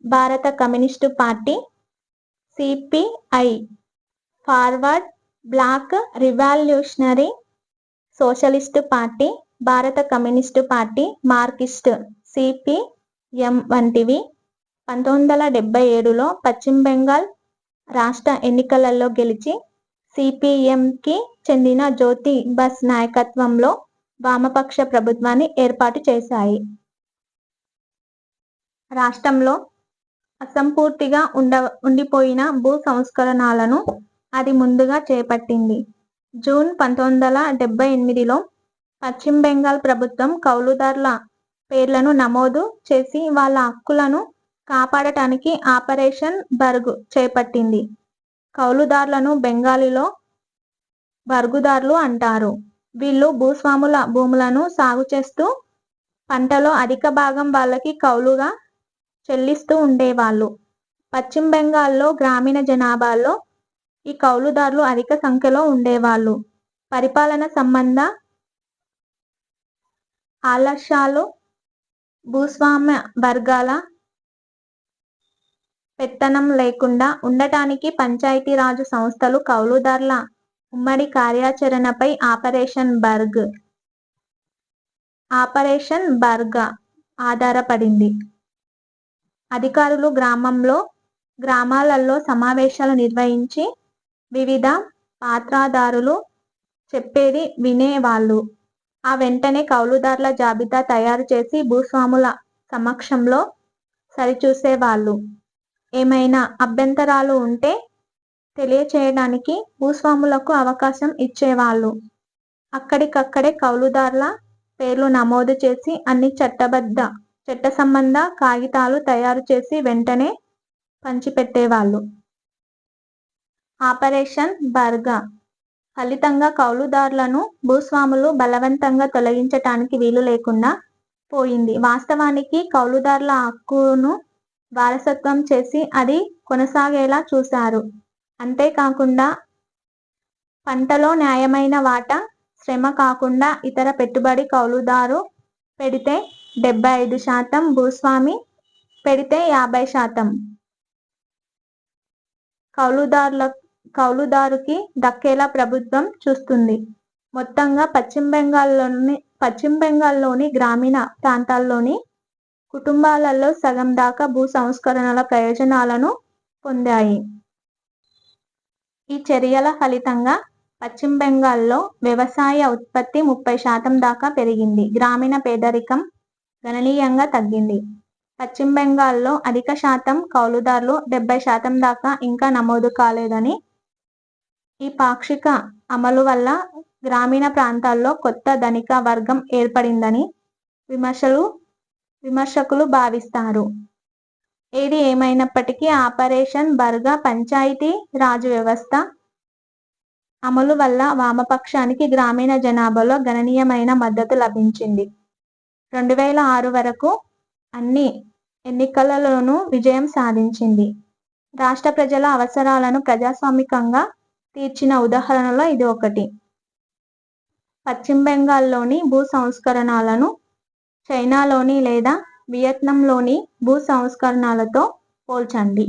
భారత Communist Party, CPI, Forward Bloc Revolutionary Socialist Party, భారత కమ్యూనిస్టు పార్టీ, మార్క్సిస్ట్ సిపిఎం వంటివి 1977లో పశ్చిమ బెంగాల్ రాష్ట్ర ఎన్నికలలో గెలిచి సిపిఎంకి చెందిన జ్యోతి బసు నాయకత్వంలో వామపక్ష ప్రభుత్వాన్ని ఏర్పాటు చేశాయి. రాష్ట్రంలో అసంపూర్తిగా ఉండిపోయిన భూ సంస్కరణలను అది ముందుగా చేపట్టింది. జూన్ 1978లో పశ్చిమ బెంగాల్ ప్రభుత్వం కౌలుదారుల పేర్లను నమోదు చేసి వాళ్ళ హక్కులను కాపాడటానికి ఆపరేషన్ బర్గ్ చేపట్టింది. కౌలుదారులను బెంగాలీలో బర్గుదారులు అంటారు. వీళ్ళు భూస్వాముల భూములను సాగు చేస్తూ పంటలో అధిక భాగం వాళ్ళకి కౌలుగా చెల్లిస్తూ ఉండేవాళ్ళు. పశ్చిమ బెంగాల్లో గ్రామీణ జనాభాలో ఈ కౌలుదారులు అధిక సంఖ్యలో ఉండేవాళ్ళు. పరిపాలన సంబంధ ఆలస్యాలు, భూస్వామ్య వర్గాల పెత్తనం లేకుండా ఉండటానికి పంచాయతీరాజు సంస్థలు కౌలుదారుల ఉమ్మడి కార్యాచరణపై ఆపరేషన్ బర్గ్ ఆధారపడింది. అధికారులు గ్రామంలో గ్రామాలలో సమావేశాలు నిర్వహించి వివిధ పాత్రధారులు చెప్పేది వినేవాళ్ళు. ఆ వెంటనే కౌలుదారుల జాబితా తయారు చేసి భూస్వాముల సమక్షంలో సరిచూసేవాళ్ళు. ఏమైనా అభ్యంతరాలు ఉంటే తెలియచేయడానికి భూస్వాములకు అవకాశం ఇచ్చేవాళ్ళు. అక్కడికక్కడే కౌలుదారుల పేర్లు నమోదు చేసి అన్ని చట్టసంబంధ కాగితాలు తయారు చేసి వెంటనే పంచిపెట్టేవాళ్ళు. ఆపరేషన్ బర్గా ఫలితంగా కౌలుదారులను భూస్వాములు బలవంతంగా తొలగించటానికి వీలు లేకుండా పోయింది. వాస్తవానికి కౌలుదారుల హక్కును వారసత్వం చేసి అది కొనసాగేలా చూశారు. అంతేకాకుండా పంటలో న్యాయమైన వాటా శ్రమ కాకుండా ఇతర పెట్టుబడి కౌలుదారు పెడితే 75%, భూస్వామి పెడితే 50% కౌలుదారుకి దక్కేలా ప్రభుత్వం చూస్తుంది. మొత్తంగా పశ్చిమ బెంగాల్లోని గ్రామీణ ప్రాంతాల్లోని కుటుంబాలలో సగం దాకా భూ సంస్కరణల ప్రయోజనాలను పొందాయి. ఈ చర్యల ఫలితంగా పశ్చిమ బెంగాల్లో వ్యవసాయ ఉత్పత్తి 30% దాకా పెరిగింది. గ్రామీణ పేదరికం గణనీయంగా తగ్గింది. పశ్చిమ బెంగాల్లో అధిక శాతం కౌలుదారులు 70% దాకా ఇంకా నమోదు కాలేదని, ఈ పాక్షిక అమలు వల్ల గ్రామీణ ప్రాంతాల్లో కొత్త ధనిక వర్గం ఏర్పడిందని విమర్శకులు భావిస్తారు. ఏది ఏమైనప్పటికీ ఆపరేషన్ బర్గా పంచాయతీ రాజ్ వ్యవస్థ అమలు వల్ల వామపక్షానికి గ్రామీణ జనాభాలో గణనీయమైన మద్దతు లభించింది. 2006 వరకు అన్ని ఎన్నికలలోనూ విజయం సాధించింది. రాష్ట్ర ప్రజల అవసరాలను ప్రజాస్వామికంగా తీర్చిన ఉదాహరణలో ఇది ఒకటి. పశ్చిమ బెంగాల్లోని భూ సంస్కరణలను చైనాలోని లేదా వియత్నాంలోని భూ సంస్కరణలతో పోల్చండి.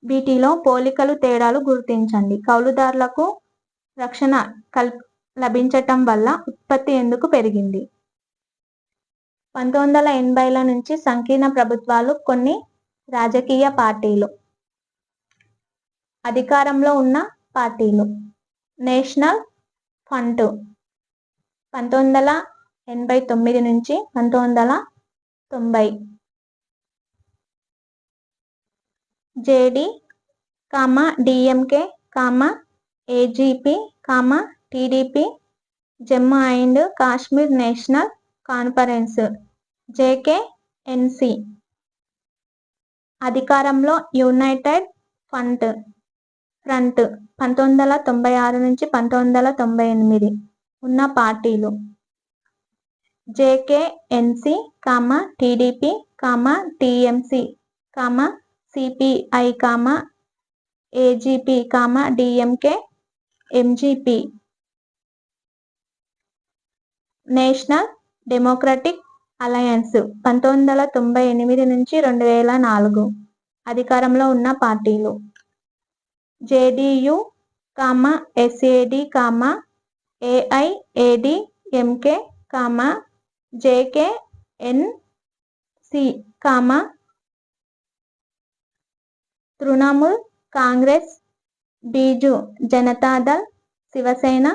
వీటిలో పోలికలు, తేడాలు గుర్తించండి. కౌలుదారులకు రక్షణ లభించటం వల్ల ఉత్పత్తి ఎందుకు పెరిగింది? 1980ల నుంచి సంకీర్ణ ప్రభుత్వాలు, కొన్ని రాజకీయ పార్టీలు, అధికారంలో ఉన్న పార్టీలు, నేషనల్ ఫ్రంట్ 1989 నుంచి 1990, JD, DMK, AGP, TDP, Jammu and Kashmir National Conference, JKNC, అధికారంలో యునైటెడ్ ఫ్రంట్ 1996 నుంచి 1998 ఉన్న పార్టీలు, JKNC, TDP, TMC, CPI, AGP, DMK, MGP, National Democratic Alliance 1998 నుంచి 2004 అధికారంలో ఉన్న పార్టీలు, JDU, SAD, AIADMK, JKNC, Trinamool Congress, Biju Janata Dal, Shiv Sena.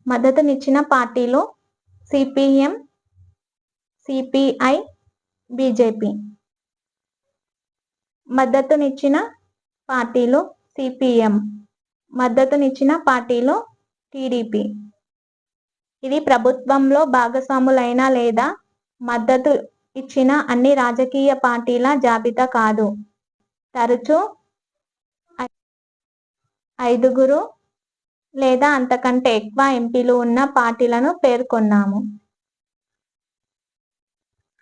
మద్దతునిచ్చిన పార్టీలు సిపిఎం, సిపిఐ, బీజేపీ. మద్దతునిచ్చిన పార్టీలు సిపిఎం, మద్దతునిచ్చిన పార్టీలు టీడీపీ. ఇది ప్రభుత్వంలో భాగస్వాములైన లేదా మద్దతు ఇచ్చిన అన్ని రాజకీయ పార్టీల జాబితా కాదు. తరచూ 5 లేదా అంతకంటే ఎక్కువ ఎంపీలు ఉన్న పార్టీలను పేర్కొన్నాము.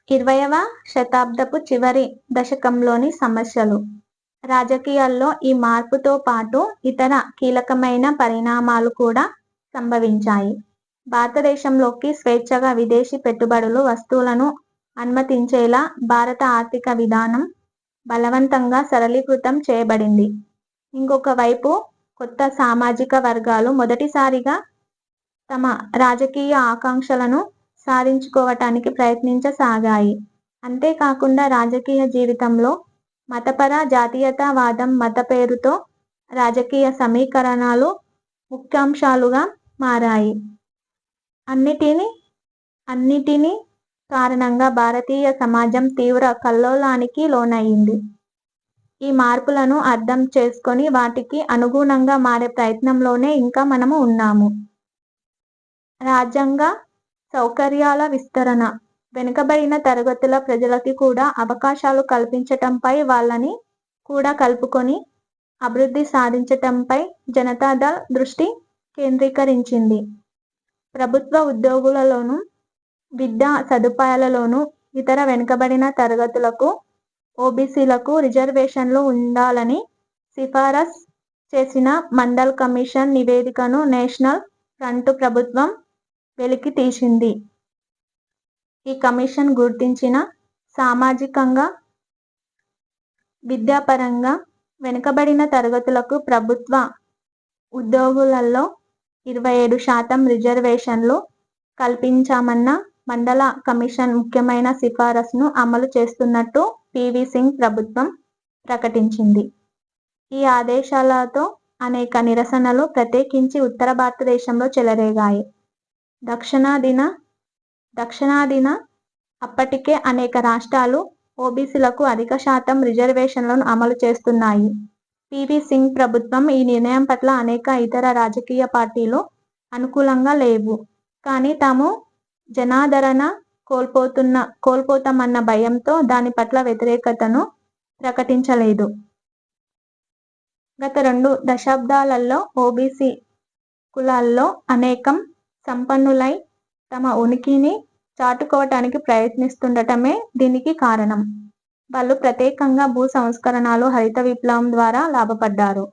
20వ శతాబ్దపు చివరి దశకంలోని సమస్యలు. రాజకీయాల్లో ఈ మార్పుతో పాటు ఇతర కీలకమైన పరిణామాలు కూడా సంభవించాయి. భారతదేశంలోకి స్వేచ్ఛగా విదేశీ పెట్టుబడులు, వస్తువులను అనుమతించేలా భారత ఆర్థిక విధానం బలవంతంగా సరళీకృతం చేయబడింది. ఇంకొక వైపు కొత్త సామాజిక వర్గాలు మొదటిసారిగా తమ రాజకీయ ఆకాంక్షలను సాధించుకోవటానికి ప్రయత్నించసాగాయి. అంతేకాకుండా రాజకీయ జీవితంలో మతపర జాతీయతావాదం, మత పేరుతో రాజకీయ సమీకరణాలు ముఖ్యాంశాలుగా మారాయి. అన్నిటినీ కారణంగా భారతీయ సమాజం తీవ్ర కల్లోలానికి లోనయింది. ఈ మార్పులను అర్థం చేసుకొని వాటికి అనుగుణంగా మారే ప్రయత్నంలోనే ఇంకా మనము ఉన్నాము. రాజ్యాంగ సౌకర్యాల విస్తరణ, వెనుకబడిన తరగతుల ప్రజలకి కూడా అవకాశాలు కల్పించటంపై, వాళ్ళని కూడా కలుపుకొని అభివృద్ధి సాధించటంపై జనతాదళ్ దృష్టి కేంద్రీకరించింది. ప్రభుత్వ ఉద్యోగులలోనూ, విద్యా సదుపాయాలలోనూ ఇతర వెనుకబడిన తరగతులకు, ఓబీసీలకు రిజర్వేషన్లు ఉండాలని సిఫారసు చేసిన మండల్ కమిషన్ నివేదికను నేషనల్ ఫ్రంట్ ప్రభుత్వం వెలికి తీసింది. ఈ కమిషన్ గుర్తించిన సామాజికంగా, విద్యాపరంగా వెనుకబడిన తరగతులకు ప్రభుత్వ ఉద్యోగులలో 27% రిజర్వేషన్లు కల్పించామన్న మండల కమిషన్ ముఖ్యమైన సిఫారసును అమలు చేస్తున్నట్టు పీవీ సింగ్ ప్రభుత్వం ప్రకటించింది. ఈ ఆదేశాలతో అనేక నిరసనలు ప్రత్యేకించి ఉత్తర భారతదేశంలో చెలరేగాయి. దక్షిణాదిన అప్పటికే అనేక రాష్ట్రాలు ఓబీసీలకు అధిక శాతం రిజర్వేషన్లను అమలు చేస్తున్నాయి. పీవీ సింగ్ ప్రభుత్వం ఈ నిర్ణయం పట్ల అనేక ఇతర రాజకీయ పార్టీలు అనుకూలంగా లేవు. కానీ తాము జనాదరణ కోల్పోతామన్న భయంతో దాని పట్ల వ్యతిరేకతను ప్రకటించలేదు. గత 2 దశాబ్దాలలో ఓబీసీ కులాల్లో అనేకం సంపన్నులై తమ ఉనికిని చాటుకోవటానికి ప్రయత్నిస్తుండటమే దీనికి కారణం. వాళ్ళు ప్రత్యేకంగా భూ సంస్కరణలు, హరిత విప్లవం ద్వారా లాభపడ్డారు.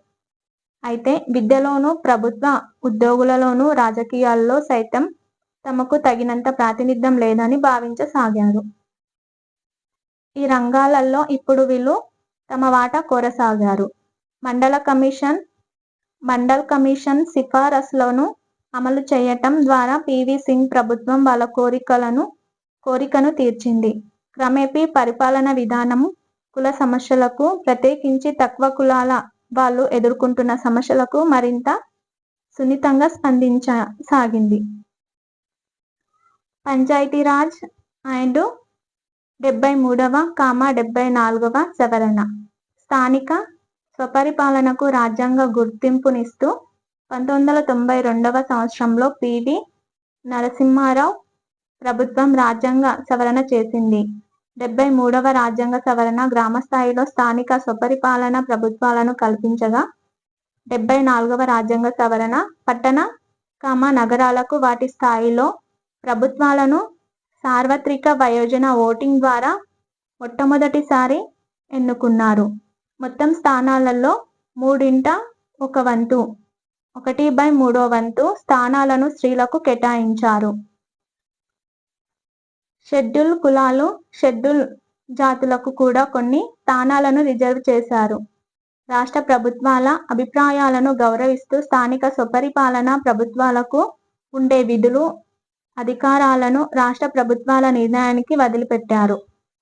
అయితే విద్యలోనూ, ప్రభుత్వ ఉద్యోగులలోనూ, రాజకీయాల్లో సైతం తమకు తగినంత ప్రాతినిధ్యం లేదని భావించసాగారు. ఈ రంగాలలో ఇప్పుడు వీళ్ళు తమ వాటా కోరసాగారు. మండల్ కమిషన్ సిఫారసులను అమలు చేయటం ద్వారా పీవీ సింగ్ ప్రభుత్వం వాళ్ళ కోరికను తీర్చింది. క్రమేపీ పరిపాలన విధానం కుల సమస్యలకు, ప్రత్యేకించి తక్కువ కులాల వాళ్ళు ఎదుర్కొంటున్న సమస్యలకు మరింత సున్నితంగా స్పందించసాగింది. పంచాయతీరాజ్ అండ్ 73వ, 74వ సవరణ, స్థానిక స్వపరిపాలనకు రాజ్యాంగ గుర్తింపునిస్తూ 1992వ సంవత్సరంలో పీవీ నరసింహారావు ప్రభుత్వం రాజ్యాంగ సవరణ చేసింది. 73వ రాజ్యాంగ సవరణ గ్రామస్థాయిలో స్థానిక స్వపరిపాలన ప్రభుత్వాలను కల్పించగా, 74వ రాజ్యాంగ సవరణ పట్టణ, నగరాలకు వాటి స్థాయిలో ప్రభుత్వాలను సార్వత్రిక వయోజన ఓటింగ్ ద్వారా మొట్టమొదటిసారి ఎన్నుకున్నారు. మొత్తం స్థానాలలో 1/3 1/3 స్థానాలను స్త్రీలకు కేటాయించారు. షెడ్యూల్ కులాలు, షెడ్యూల్ జాతులకు కూడా కొన్ని స్థానాలను రిజర్వ్ చేశారు. రాష్ట్ర ప్రభుత్వాల అభిప్రాయాలను గౌరవిస్తూ స్థానిక స్వపరిపాలన ప్రభుత్వాలకు ఉండే విధులు, అధికారాలను రాష్ట్ర ప్రభుత్వాల నిర్ణయానికి వదిలిపెట్టారు.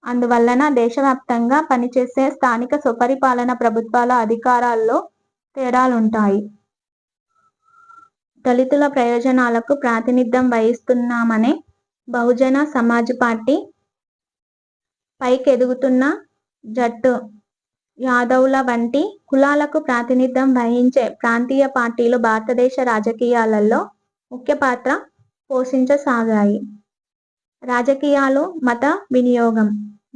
అందువలన దేశవ్యాప్తంగా పనిచేసే స్థానిక స్వపరిపాలన ప్రభుత్వాల అధికారాల్లో తేడాలుంటాయి. దళితుల ప్రయోజనాలకు ప్రాతినిధ్యం వహిస్తున్నామనే బహుజన సమాజ్ పార్టీ, పైకెదుగుతున్న జట్టు యాదవుల వంటి కులాలకు ప్రాతినిధ్యం వహించే ప్రాంతీయ పార్టీలు భారతదేశ రాజకీయాలలో ముఖ్య పాత్ర పోషించసాగాయి. రాజకీయాలు, మత వినియోగం,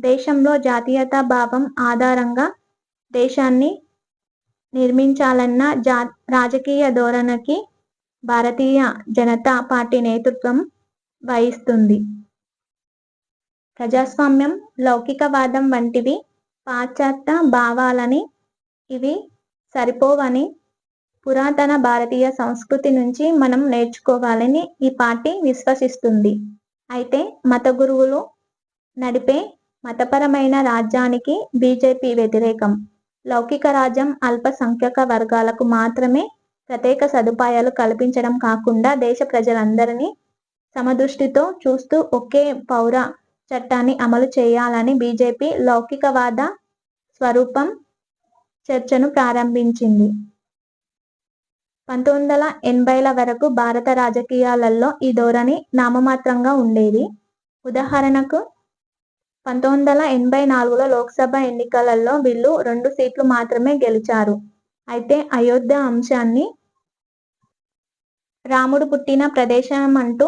దేశంలో జాతీయతా భావం ఆధారంగా దేశాన్ని నిర్మించాలన్న రాజకీయ ధోరణికి భారతీయ జనతా పార్టీ నేతృత్వం వహిస్తుంది. ప్రజాస్వామ్యం, లౌకికవాదం వంటివి పాశ్చాత్య భావాలని, ఇవి సరిపోవని, పురాతన భారతీయ సంస్కృతి నుంచి మనం నేర్చుకోవాలని ఈ పార్టీ విశ్వసిస్తుంది. అయితే మత గురువులు నడిపే మతపరమైన రాజ్యానికి బీజేపీ వ్యతిరేకం. లౌకిక రాజ్యం అల్ప సంఖ్యాక వర్గాలకు మాత్రమే ప్రత్యేక సదుపాయాలు కల్పించడం కాకుండా దేశ ప్రజలందరినీ సమదృష్టితో చూస్తూ ఒకే పౌర చట్టాన్ని అమలు చేయాలని బీజేపీ లౌకికవాద స్వరూపం చర్చను ప్రారంభించింది. 1980ల వరకు భారత రాజకీయాలలో ఈ ధోరణి నామమాత్రంగా ఉండేది. ఉదాహరణకు 1984లో లోక్సభ ఎన్నికలలో వీళ్ళు 2 సీట్లు మాత్రమే గెలిచారు. అయితే అయోధ్య అంశాన్ని రాముడు పుట్టిన ప్రదేశమంటూ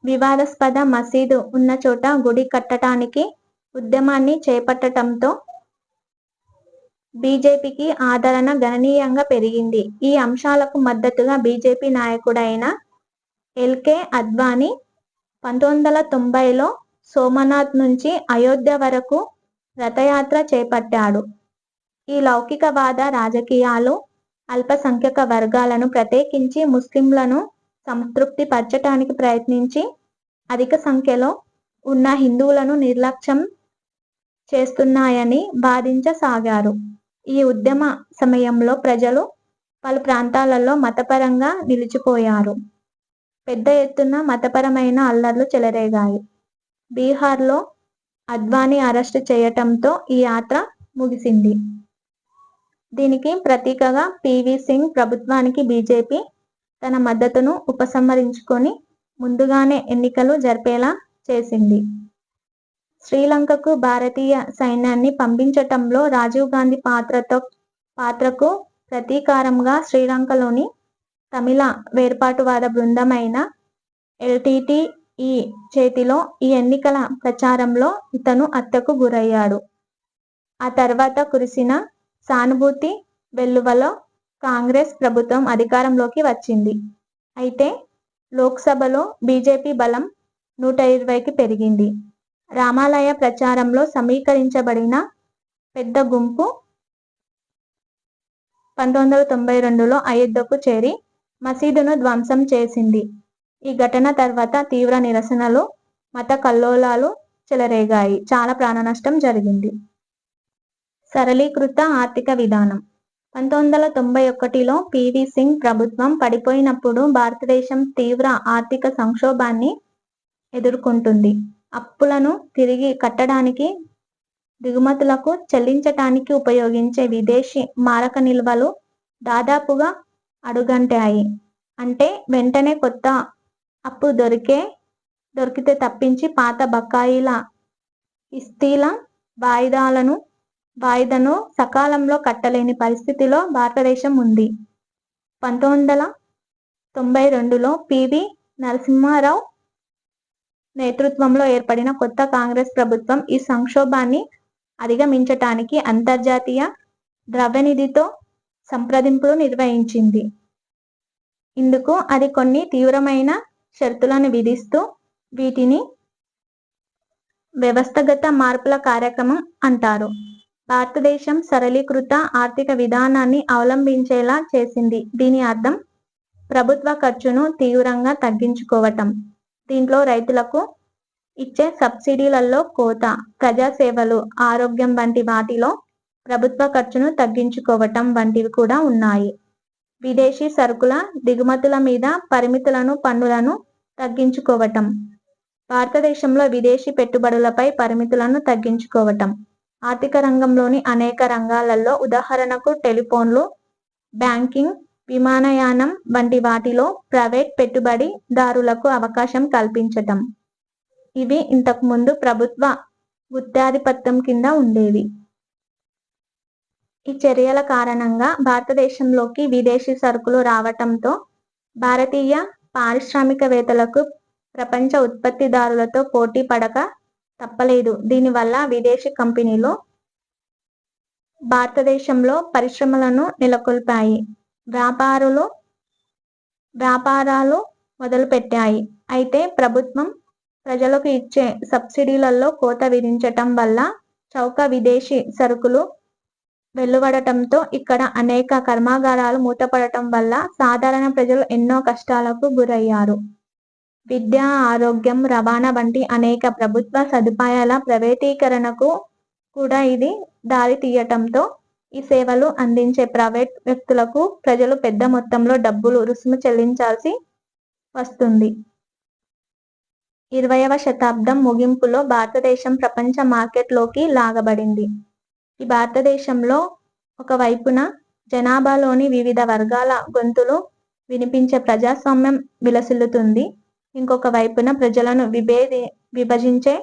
వివాదాస్పద మసీదు ఉన్న చోట గుడి కట్టడానికి ఉద్యమాన్ని చేపట్టడంతో బీజేపీకి ఆదరణ గణనీయంగా పెరిగింది. ఈ అంశాలకు మద్దతుగా బీజేపీ నాయకుడైన ఎల్కే అద్వానీ 1990లో సోమనాథ్ నుంచి అయోధ్య వరకు రథయాత్ర చేపట్టాడు. ఈ లౌకికవాద రాజకీయాలు అల్పసంఖ్యాక వర్గాలను, ప్రత్యేకించి ముస్లింలను సంతృప్తి పరచటానికి ప్రయత్నించి అధిక సంఖ్యలో ఉన్న హిందువులను నిర్లక్ష్యం చేస్తున్నాయని వాదించసాగారు. ఈ ఉద్యమ సమయంలో ప్రజలు పలు ప్రాంతాలలో మతపరంగా నిలిచిపోయారు. పెద్ద ఎత్తున మతపరమైన అల్లర్లు చెలరేగాయి. బీహార్లో అద్వానీ అరెస్టు చేయటంతో ఈ యాత్ర ముగిసింది. దీనికి ప్రతీకగా పీవీ సింగ్ ప్రభుత్వానికి బీజేపీ తన మద్దతును ఉపసంహరించుకొని ముందుగానే ఎన్నికలు జరిపేలా చేసింది. శ్రీలంకకు భారతీయ సైన్యాన్ని పంపించటంలో రాజీవ్ గాంధీ పాత్రకు ప్రతీకారంగా శ్రీలంకలోని తమిళ వేర్పాటువాద బృందమైన ఎల్టీటీఈ చేతిలో ఈ ఎన్నికల ప్రచారంలో ఇతను హత్యకు గురయ్యాడు. ఆ తర్వాత కురిసిన సానుభూతి వెల్లువలో కాంగ్రెస్ ప్రభుత్వం అధికారంలోకి వచ్చింది. అయితే లోక్సభలో బీజేపీ బలం 120కి పెరిగింది. రామాలయ ప్రచారంలో సమీకరించబడిన పెద్ద గుంపు 1992లో అయోధ్యకు చేరి మసీదును ధ్వంసం చేసింది. ఈ ఘటన తర్వాత తీవ్ర నిరసనలు, మత కల్లోలాలు చెలరేగాయి. చాలా ప్రాణనష్టం జరిగింది. సరళీకృత ఆర్థిక విధానం 1991లో పీవీ సింగ్ ప్రభుత్వం పడిపోయినప్పుడు భారతదేశం తీవ్ర ఆర్థిక సంక్షోభాన్ని ఎదుర్కొంటుంది. అప్పులను తిరిగి కట్టడానికి, దిగుమతులకు చెల్లించటానికి ఉపయోగించే విదేశీ మారక నిల్వలు దాదాపుగా అడుగంటాయి. అంటే వెంటనే కొత్త అప్పు దొరికితే తప్పించి పాత బకాయిల కిస్తీల వాయిదాను సకాలంలో కట్టలేని పరిస్థితిలో భారతదేశం ఉంది. 1992లో పీవీ నరసింహారావు నేతృత్వంలో ఏర్పడిన కొత్త కాంగ్రెస్ ప్రభుత్వం ఈ సంక్షోభాన్ని అధిగమించటానికి అంతర్జాతీయ ద్రవ్యనిధితో సంప్రదింపులు నిర్వహించింది. ఇందుకు అది కొన్ని తీవ్రమైన షరతులను విధిస్తూ వీటిని వ్యవస్థగత మార్పుల కార్యక్రమం అంటారు. భారతదేశం సరళీకృత ఆర్థిక విధానాన్ని అవలంబించేలా చేసింది. దీని అర్థం ప్రభుత్వ ఖర్చును తీవ్రంగా తగ్గించుకోవటం. దీంట్లో రైతులకు ఇచ్చే సబ్సిడీలలో కోత, ప్రజాసేవలు, ఆరోగ్యం వంటి వాటిలో ప్రభుత్వ ఖర్చును తగ్గించుకోవటం వంటివి కూడా ఉన్నాయి. విదేశీ సరుకుల దిగుమతుల మీద పరిమితులను, పన్నులను తగ్గించుకోవటం. భారతదేశంలో విదేశీ పెట్టుబడులపై పరిమితులను తగ్గించుకోవటం. ఆర్థిక రంగంలోని అనేక రంగాలలో, ఉదాహరణకు టెలిఫోన్లు, బ్యాంకింగ్, విమానయానం వంటి వాటిలో ప్రైవేట్ పెట్టుబడిదారులకు అవకాశం కల్పించటం. ఇవి ఇంతకు ముందు ప్రభుత్వ గుత్తాధిపత్యం కింద ఉండేవి. ఈ చర్యల కారణంగా భారతదేశంలోకి విదేశీ సరుకులు రావటంతో భారతీయ పారిశ్రామికవేత్తలకు ప్రపంచ ఉత్పత్తిదారులతో పోటీ పడక తప్పలేదు. దీనివల్ల విదేశీ కంపెనీలు భారతదేశంలో పరిశ్రమలను నెలకొల్పాయి, వ్యాపారాలు మొదలుపెట్టాయి. అయితే ప్రభుత్వం ప్రజలకు ఇచ్చే సబ్సిడీలలో కోత విధించటం వల్ల చౌక విదేశీ సరుకులు వెలువడటంతో ఇక్కడ అనేక కర్మాగారాలు మూతపడటం వల్ల సాధారణ ప్రజలు ఎన్నో కష్టాలకు గురయ్యారు. విద్య, ఆరోగ్యం, రవాణా వంటి అనేక ప్రభుత్వ సదుపాయాల ప్రైవేటీకరణకు కూడా ఇది దారి తీయటంతో ఈ సేవలు అందించే ప్రైవేట్ వ్యక్తులకు ప్రజలు పెద్ద మొత్తంలో డబ్బులు రుసుము చెల్లించాల్సి వస్తుంది. 20వ శతాబ్దం ముగింపులో భారతదేశం ప్రపంచ మార్కెట్లోకి లాగబడింది. ఈ భారతదేశంలో ఒకవైపున జనాభాలోని వివిధ వర్గాల గొంతులు వినిపించే ప్రజాస్వామ్యం విలసిల్లుతుంది. ఇంకొక వైపున ప్రజలను విభజించే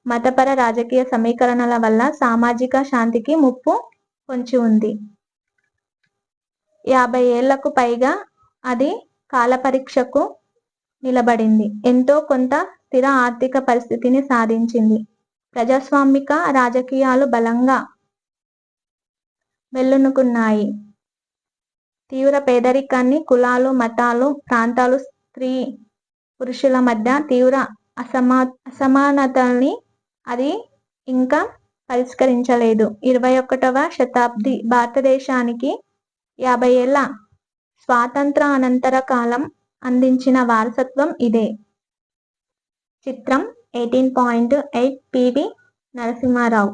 మతపర రాజకీయ సమీకరణల వల్ల సామాజిక శాంతికి ముప్పు పొంచి ఉంది. 50 ఏళ్లకు పైగా అది కాలపరీక్షకు నిలబడింది. ఎంతో కొంత స్థిర ఆర్థిక పరిస్థితిని సాధించింది. ప్రజాస్వామిక రాజకీయాలు బలంగా వెల్లునుకున్నాయి. తీవ్ర పేదరికాన్ని, కులాలు, మతాలు, ప్రాంతాలు, స్త్రీ పురుషుల మధ్య తీవ్ర అసమానతల్ని అది ఇంకా పరిష్కరించలేదు. 21వ శతాబ్ది భారతదేశానికి 50 ఏళ్ల స్వాతంత్ర అనంతర కాలం అందించిన వారసత్వం ఇదే. చిత్రం 18.8 పివి నరసింహారావు.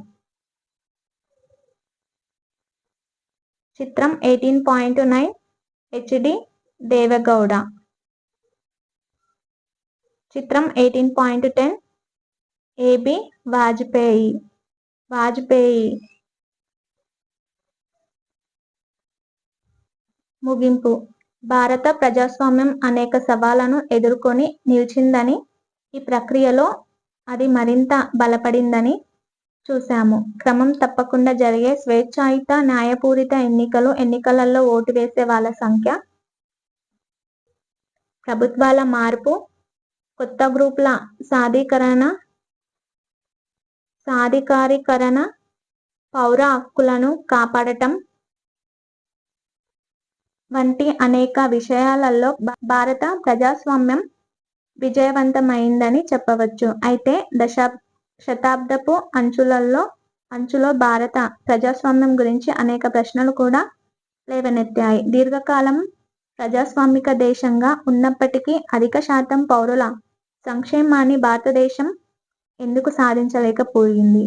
చిత్రం 18.9 హెచ్డి దేవెగౌడ. చిత్రం 18.10 ఏబి వాజ్పేయి. ముగింపు. భారత ప్రజాస్వామ్యం అనేక సవాళ్లను ఎదుర్కొని నిలిచిందని, ఈ ప్రక్రియలో అది మరింత బలపడిందని చూశాము. క్రమం తప్పకుండా జరిగే స్వేచ్ఛాయుత, న్యాయపూరిత ఎన్నికలలో ఓటు వేసే వాళ్ళ సంఖ్య, ప్రభుత్వాల మార్పు, కొత్త గ్రూపుల సాధికారీకరణ, పౌర హక్కులను కాపాడటం వంటి అనేక విషయాలలో భారత ప్రజాస్వామ్యం విజయవంతమైందని చెప్పవచ్చు. అయితే శతాబ్దపు అంచులో భారత ప్రజాస్వామ్యం గురించి అనేక ప్రశ్నలు కూడా లేవనెత్తాయి. దీర్ఘకాలం ప్రజాస్వామిక దేశంగా ఉన్నప్పటికీ అధిక శాతం పౌరుల సంక్షేమాన్ని భారతదేశం ఎందుకు సాధించలేకపోయింది?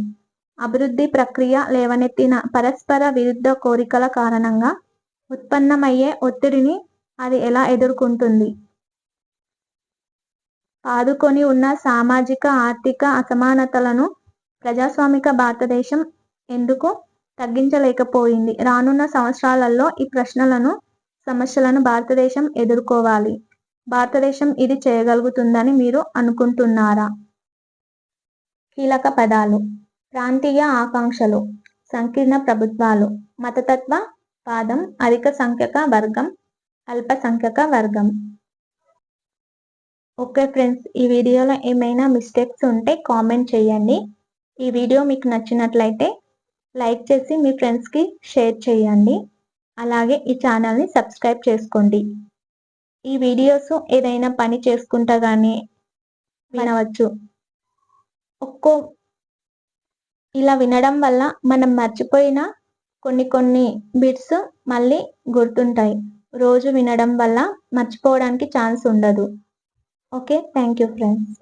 అభివృద్ధి ప్రక్రియ లేవనెత్తిన పరస్పర విరుద్ధ కోరికల కారణంగా ఉత్పన్నమయ్యే ఒత్తిడిని అది ఎలా ఎదుర్కొంటుంది? పాదుకొని ఉన్న సామాజిక, ఆర్థిక అసమానతలను ప్రజాస్వామిక భారతదేశం ఎందుకు తగ్గించలేకపోయింది? రానున్న సంవత్సరాలలో ఈ సమస్యలను భారతదేశం ఎదుర్కోవాలి. భారతదేశం ఇది చేయగలుగుతుందని మీరు అనుకుంటున్నారా? కీలక పదాలు: ప్రాంతీయ ఆకాంక్షలు, సంకీర్ణ ప్రభుత్వాలు, మతతత్వ వాదం, అధిక సంఖ్యక వర్గం, అల్పసంఖ్యక వర్గం. ఓకే ఫ్రెండ్స్, ఈ వీడియోలో ఏమైనా మిస్టేక్స్ ఉంటే కామెంట్ చేయండి. ఈ వీడియో మీకు నచ్చినట్లయితే లైక్ చేసి మీ ఫ్రెండ్స్కి షేర్ చేయండి. అలాగే ఈ ఛానల్ని సబ్స్క్రైబ్ చేసుకోండి. ఈ వీడియోస్ ఏదైనా పని చేసుకుంటా కానీ వినవచ్చు. ఇలా వినడం వల్ల మనం మర్చిపోయిన కొన్ని బిట్స్ మళ్ళీ గుర్తుంటాయి. రోజు వినడం వల్ల మర్చిపోవడానికి ఛాన్స్ ఉండదు. Okay, thank you friends.